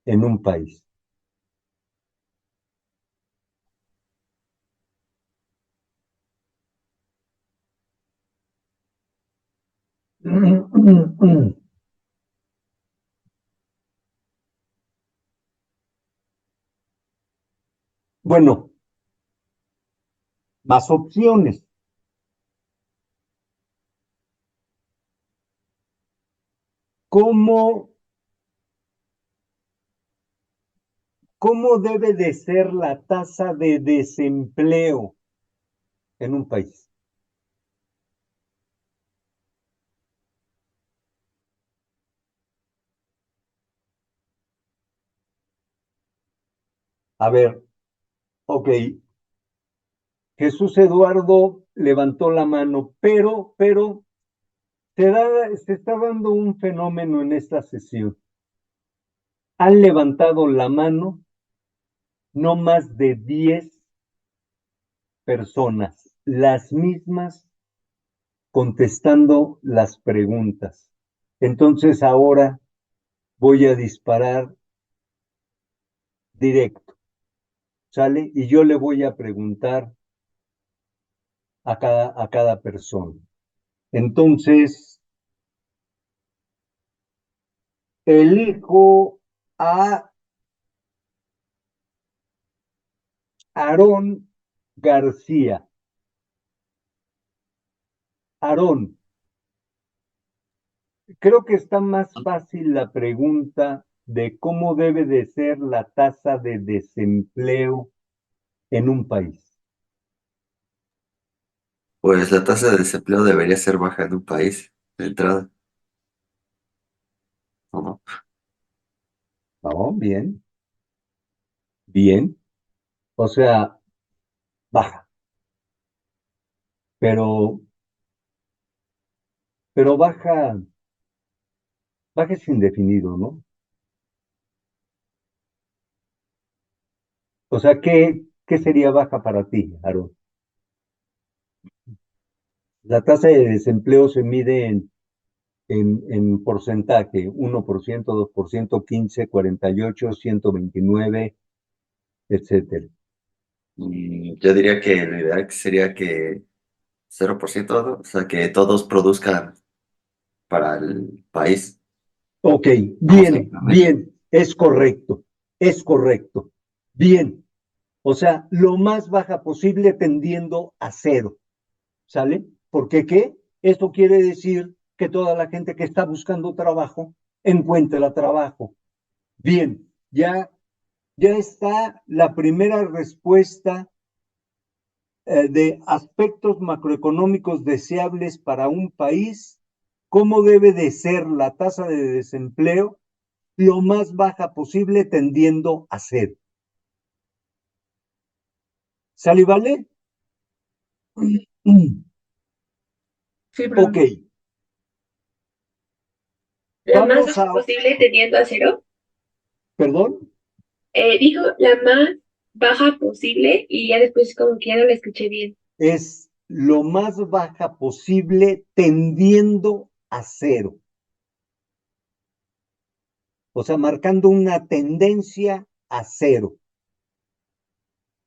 en un país? Bueno, más opciones. ¿Cómo debe de ser la tasa de desempleo en un país? A ver, ok, Jesús Eduardo levantó la mano, pero se está dando un fenómeno en esta sesión. Han levantado la mano no más de 10 personas, las mismas contestando las preguntas. Entonces ahora voy a disparar directo, ¿sale? Y yo le voy a preguntar a cada persona. Entonces, elijo a Aarón García. Aarón, creo que está más fácil la pregunta de cómo debe de ser la tasa de desempleo en un país. Pues la tasa de desempleo debería ser baja en un país de entrada, ¿o no? No, bien, bien. O sea, baja, pero, pero baja es indefinido, ¿no? O sea, ¿qué sería baja para ti, Aarón? La tasa de desempleo se mide en porcentaje, 1%, 2%, 15, 48, 129, etcétera. Yo diría que lo ideal sería que 0%, ¿no? O sea, que todos produzcan para el país, Ok, como bien, simplemente. bien, es correcto. Bien, o sea, lo más baja posible tendiendo a cero, ¿sale? Porque ¿qué? Esto quiere decir que toda la gente que está buscando trabajo encuentra trabajo. Bien, ya está la primera respuesta de aspectos macroeconómicos deseables para un país, cómo debe de ser la tasa de desempleo lo más baja posible tendiendo a cero. ¿Sale y vale? Sí, Ok, profe. La más vamos baja a, posible tendiendo a cero. perdón, Dijo la más baja posible y ya después como que ya no la escuché bien. es lo más baja posible, tendiendo a cero. O sea, marcando una tendencia a cero.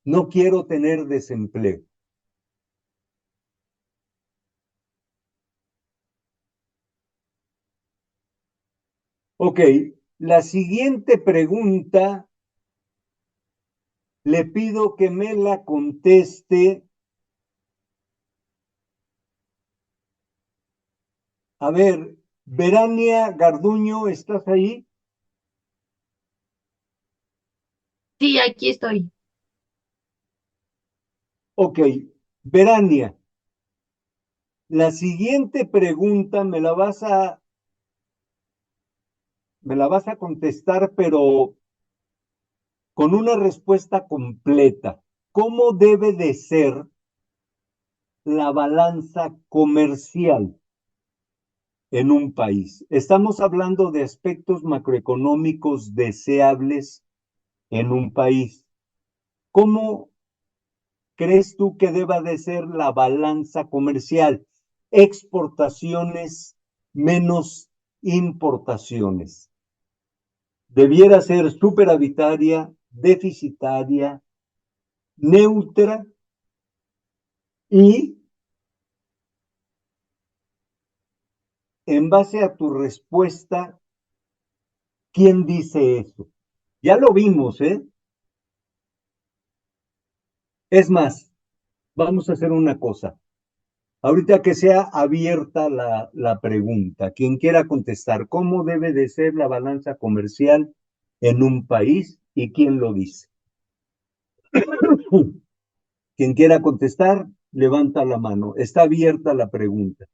No quiero tener desempleo. Ok, la siguiente pregunta le pido que me la conteste. A ver, Verania Garduño, ¿estás ahí? Sí, aquí estoy. Ok, Verania, la siguiente pregunta me la vas a contestar, pero con una respuesta completa. ¿Cómo debe de ser la balanza comercial en un país? Estamos hablando de aspectos macroeconómicos deseables en un país. ¿Cómo crees tú que deba de ser la balanza comercial? Exportaciones menos importaciones. Debiera ser superavitaria, deficitaria, neutra y en base a tu respuesta, ¿quién dice eso? Ya lo vimos, ¿eh? Es más, vamos a hacer una cosa. Ahorita que sea abierta la pregunta, quien quiera contestar, ¿cómo debe de ser la balanza comercial en un país y quién lo dice? Quien quiera contestar, levanta la mano. Está abierta la pregunta.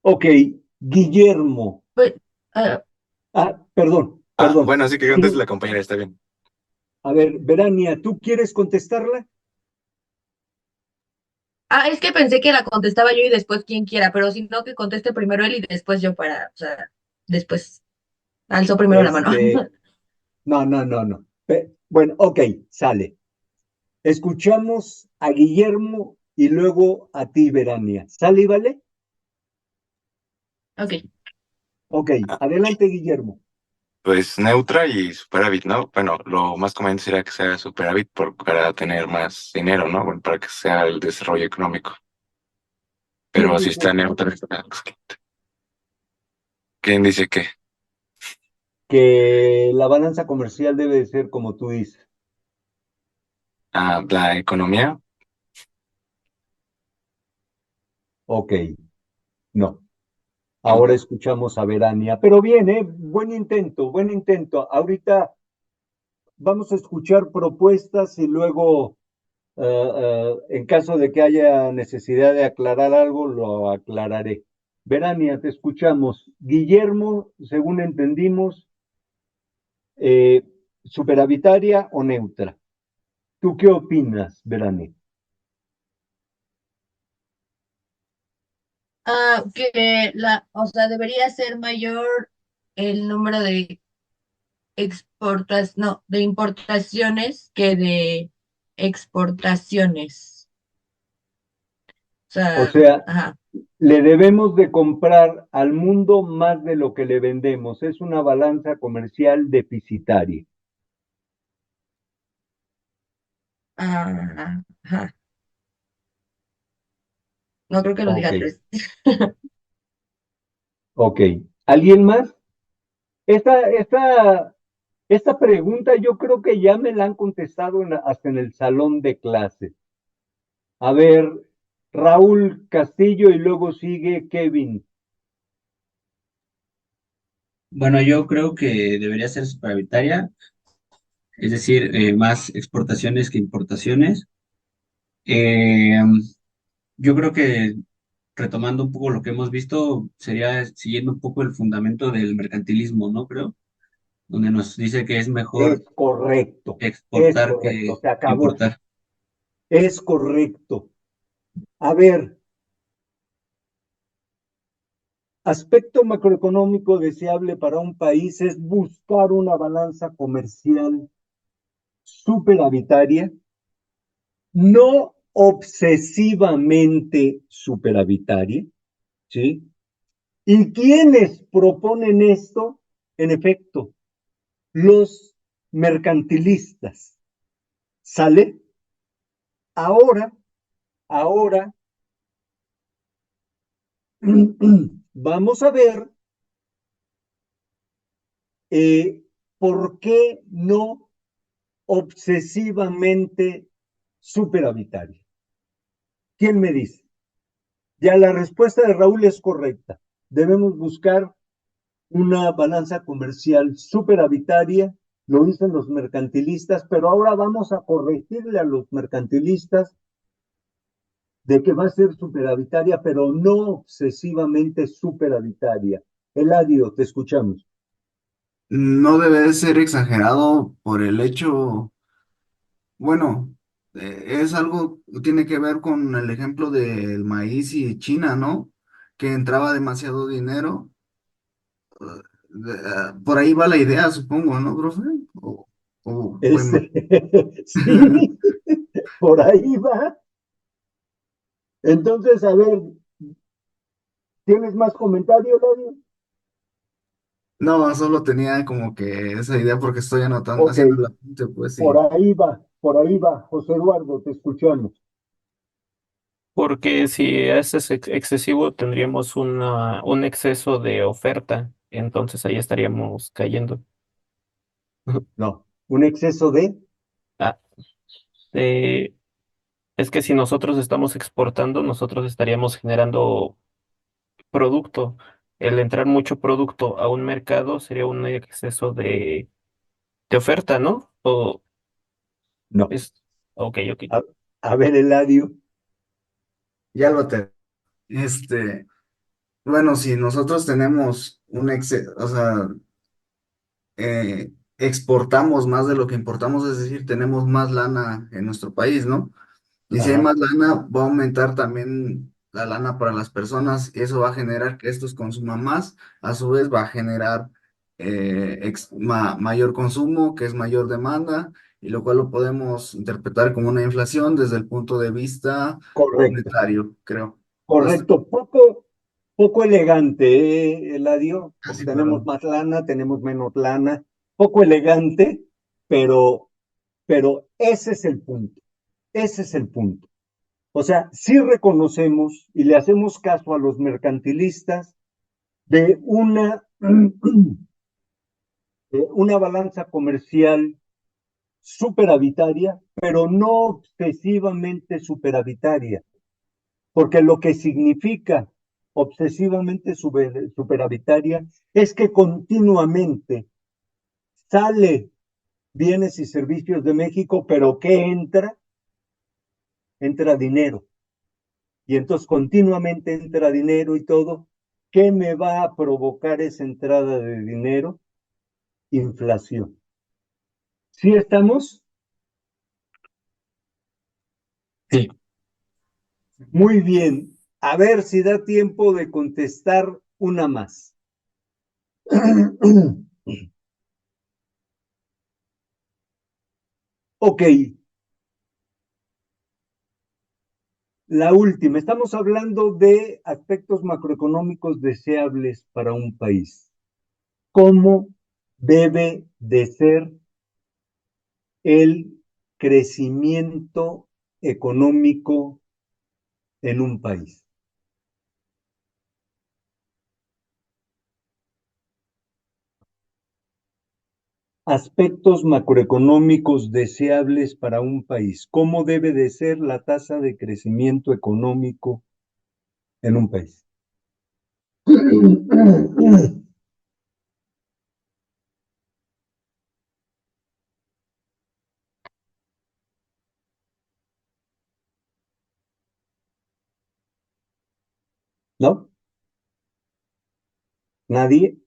Ok, Guillermo. Pues, ah, Perdón. Bueno, sí que antes la compañera está bien. A ver, Verania, ¿tú quieres contestarla? es que pensé que la contestaba yo y después quien quiera, pero si no, que conteste primero él y después yo o sea, después alzo primero la mano. No. Bueno, ok, sale. Escuchamos a Guillermo y luego a ti, Verania. ¿Sale y vale? Ok. Ok, Ah, adelante, Guillermo. Pues neutra y superávit, ¿no? Bueno, lo más conveniente sería que sea superávit para tener más dinero, ¿no? Bueno, para que sea el desarrollo económico. ¿Quién Pero si dice está neutra, ¿quién dice qué? que la balanza comercial debe de ser como tú dices? La economía. Ok, no. ¿No? Ahora escuchamos a Verania. Pero bien, buen intento, buen intento. Ahorita vamos a escuchar propuestas y luego, en caso de que haya necesidad de aclarar algo, lo aclararé. Verania, te escuchamos. Guillermo, según entendimos, eh, superavitaria o neutra. ¿Tú qué opinas, Verania? O sea, debería ser mayor el número de no, de importaciones que de exportaciones. O O sea, sea, ajá. le debemos de comprar al mundo más de lo que le vendemos. Es una balanza comercial deficitaria. Ajá. No creo que lo Ok, diga tres. ok. ¿Alguien más? Esta, esta, esta pregunta yo creo que ya me la han contestado hasta en el salón de clase. A ver, Raúl Castillo y luego sigue Kevin. Bueno, yo creo que debería ser superavitaria, es decir, más exportaciones que importaciones. Eh, yo creo que retomando un poco lo que hemos visto, sería siguiendo un poco el fundamento del mercantilismo, ¿no? Creo, donde nos dice que es mejor Es exportar correcto, que se acabó. importar. Es correcto. A ver, Aspecto macroeconómico deseable para un país es buscar una balanza comercial superavitaria, no obsesivamente superavitaria, ¿sí? ¿Y quiénes proponen esto? En efecto, los mercantilistas. ¿Sale? Ahora, vamos a ver por qué no obsesivamente superavitaria. ¿Quién me dice? Ya la respuesta de Raúl es correcta. Debemos buscar una balanza comercial superavitaria, lo dicen los mercantilistas, pero ahora vamos a corregirle a los mercantilistas de que va a ser superavitaria, pero no obsesivamente superavitaria. Eladio, te escuchamos. No debe de ser exagerado por el hecho, bueno, es algo, tiene que ver con el ejemplo del maíz y China, ¿no? Que entraba demasiado dinero. Por ahí va la idea, supongo, ¿no, profe? Voy mal. Este, sí, por ahí va. Entonces, a ver, ¿tienes más comentarios, Eladio? No, solo tenía como que esa idea porque estoy anotando, Ok, haciendo el apunte, pues por sí. ahí va, por ahí va. José Eduardo, te escuchamos. Porque si excesivo, tendríamos un exceso de oferta, entonces ahí estaríamos cayendo. No, un exceso de... Ah, eh, es que si nosotros estamos exportando, nosotros estaríamos generando producto. El entrar mucho producto a un mercado sería un exceso de oferta, ¿no? O No. es, ok, ok. A, a ver, Eladio. Ya lo te. Este, bueno, si nosotros tenemos un exceso, o sea, exportamos más de lo que importamos, es decir, tenemos más lana en nuestro país, ¿no? Y si hay Ajá, más lana, va a aumentar también la lana para las personas y eso va a generar que estos consuman más, a su vez va a generar mayor consumo, que es mayor demanda, y lo cual lo podemos interpretar como una inflación desde el punto de vista correcto, monetario, creo. Entonces, correcto. Poco elegante, Eladio, porque casi, tenemos perdón. más lana, tenemos menos lana. Poco elegante, pero, pero ese es el punto. Ese es el punto. O sea, sí reconocemos y le hacemos caso a los mercantilistas de una balanza comercial superavitaria, pero no obsesivamente superavitaria, porque lo que significa obsesivamente superavitaria es que continuamente sale bienes y servicios de México, pero ¿qué entra? Entra dinero. Y entonces continuamente entra dinero y todo. ¿Qué me va a provocar esa entrada de dinero? Inflación. ¿Sí estamos? Sí. Muy bien. A ver si da tiempo de contestar una más. Ok, la última. Estamos hablando de aspectos macroeconómicos deseables para un país. ¿Cómo debe de ser el crecimiento económico en un país? Aspectos macroeconómicos deseables para un país. ¿Cómo debe de ser la tasa de crecimiento económico en un país? ¿No? ¿Nadie?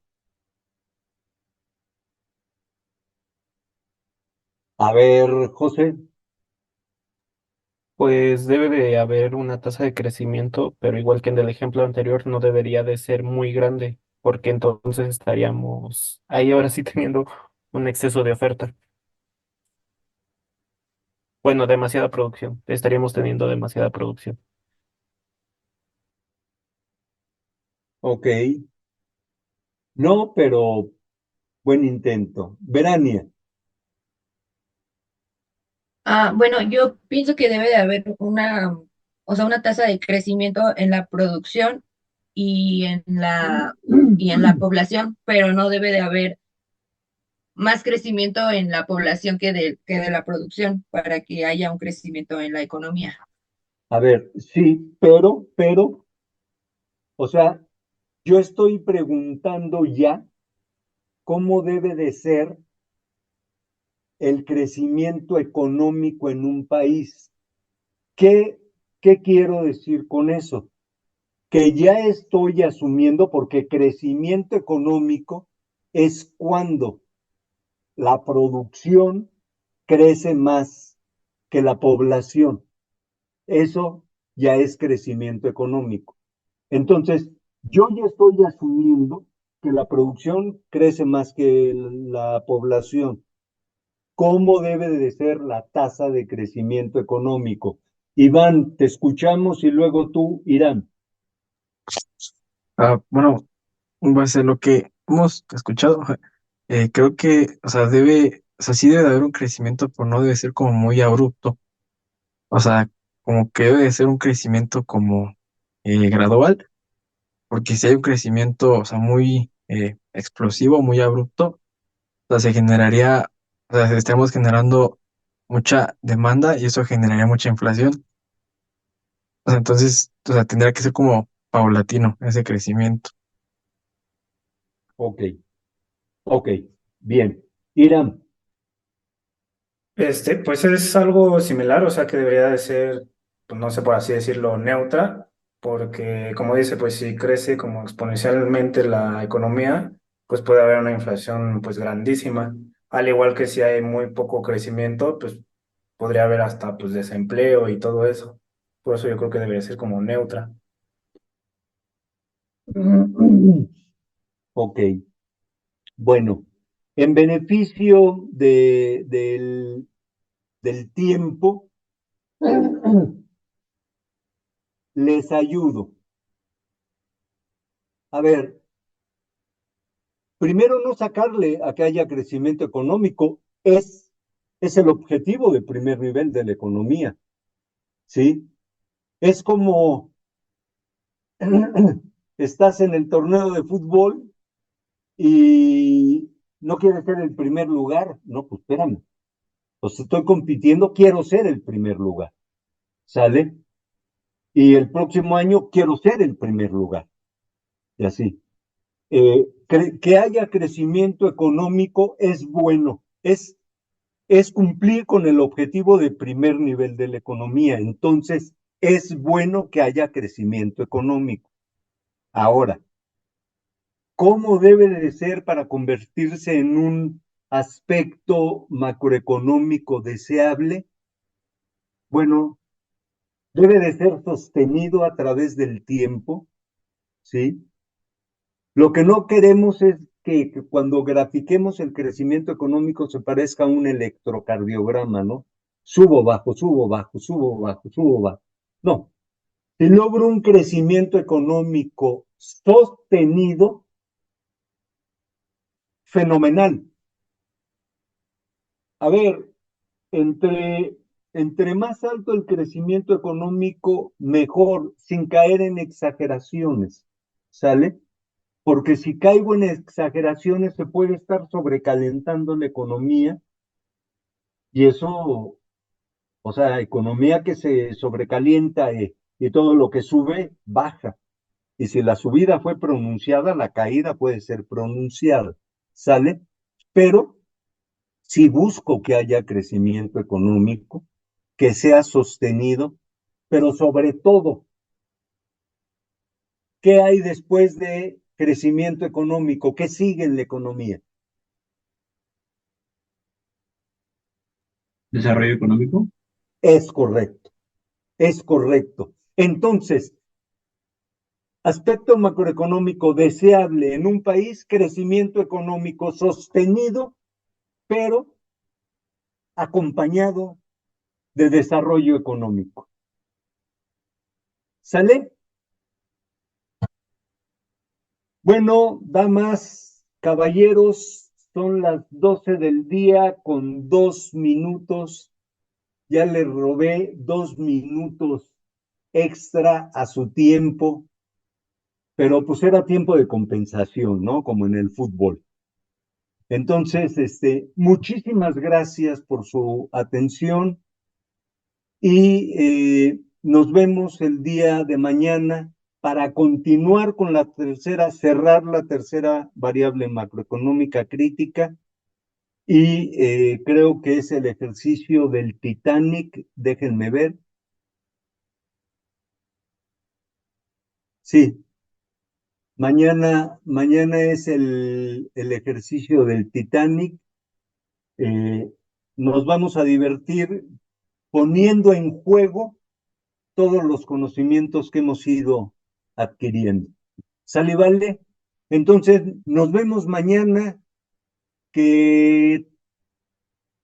A ver, José. Pues debe de haber una tasa de crecimiento, pero igual que en el ejemplo anterior, no debería de ser muy grande, porque entonces estaríamos ahí ahora sí teniendo un exceso de oferta. Bueno, demasiada producción. Estaríamos teniendo demasiada producción. Ok. No, pero buen intento. Verania, Bueno, yo pienso que debe de haber o sea, una tasa de crecimiento en la producción y en la población, pero no debe de haber más crecimiento en la población que de la producción para que haya un crecimiento en la economía. a ver, sí, o sea, yo estoy preguntando ya cómo debe de ser el crecimiento económico en un país. ¿Qué, qué quiero decir con eso? Que ya estoy asumiendo, porque crecimiento económico es cuando la producción crece más que la población. Eso ya es crecimiento económico. Entonces, yo ya estoy asumiendo que la producción crece más que la población. ¿Cómo debe de ser la tasa de crecimiento económico? Iván, te escuchamos y luego tú, Irán. Bueno, en base a lo que hemos escuchado, creo que, o sea, sí debe de haber un crecimiento, pero no debe ser como muy abrupto. O sea, como que debe de ser un crecimiento como gradual, porque si hay un crecimiento, o sea, muy explosivo, muy abrupto, o sea, o sea, estamos generando mucha demanda y eso generaría mucha inflación. O sea, entonces, o sea, tendría que ser como paulatino ese crecimiento. Ok, ok, bien. Irán, Pues es algo similar, o sea que debería de ser, pues no sé por así decirlo, neutra, porque como dice, pues si crece como exponencialmente la economía, pues puede haber una inflación pues grandísima, al igual que si hay muy poco crecimiento, pues podría haber hasta pues desempleo y todo eso. Por eso yo creo que debería ser como neutra. ok. Bueno, en beneficio del tiempo, les ayudo. A ver, primero no sacarle a que haya crecimiento económico, es el objetivo de primer nivel de la economía, ¿sí? Es como estás en el torneo de fútbol y no quieres ser el primer lugar. No, pues espérame. Pues estoy compitiendo, quiero ser el primer lugar, ¿sale? Y el próximo año quiero ser el primer lugar, y así. Que haya crecimiento económico es bueno, es cumplir con el objetivo de primer nivel de la economía. Entonces, es bueno que haya crecimiento económico. Ahora, ¿cómo debe de ser para convertirse en un aspecto macroeconómico deseable? Bueno, debe de ser sostenido a través del tiempo, ¿sí? Lo que no queremos es que cuando grafiquemos el crecimiento económico se parezca a un electrocardiograma, ¿no? Subo, bajo, subo, bajo, subo, bajo, subo, bajo. No, si logro un crecimiento económico sostenido, fenomenal. A ver, entre, entre más alto el crecimiento económico, mejor, sin caer en exageraciones, ¿sale? Porque si caigo en exageraciones se puede estar sobrecalentando la economía y eso, o sea, economía que se sobrecalienta y todo lo que sube baja. Y si la subida fue pronunciada, la caída puede ser pronunciada, ¿sale? Pero si busco que haya crecimiento económico, que sea sostenido, pero sobre todo, ¿qué hay después de crecimiento económico? ¿Qué sigue en la economía? Desarrollo económico. Es correcto. es correcto. Entonces, aspecto macroeconómico deseable en un país, crecimiento económico sostenido, pero acompañado de desarrollo económico. ¿Sale? Bueno, damas, caballeros, son las 12 del día con 2 minutos. Ya le robé 2 minutos extra a su tiempo, pero pues era tiempo de compensación, ¿no? Como en el fútbol. Entonces, muchísimas gracias por su atención y nos vemos el día de mañana para continuar con cerrar la tercera variable macroeconómica crítica y creo que es el ejercicio del Titanic. Déjenme ver. Sí, mañana es el ejercicio del Titanic. Nos vamos a divertir poniendo en juego todos los conocimientos que hemos ido adquiriendo. ¿Sale, vale? Entonces, nos vemos mañana. Que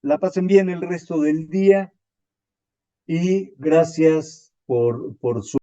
la pasen bien el resto del día y gracias por su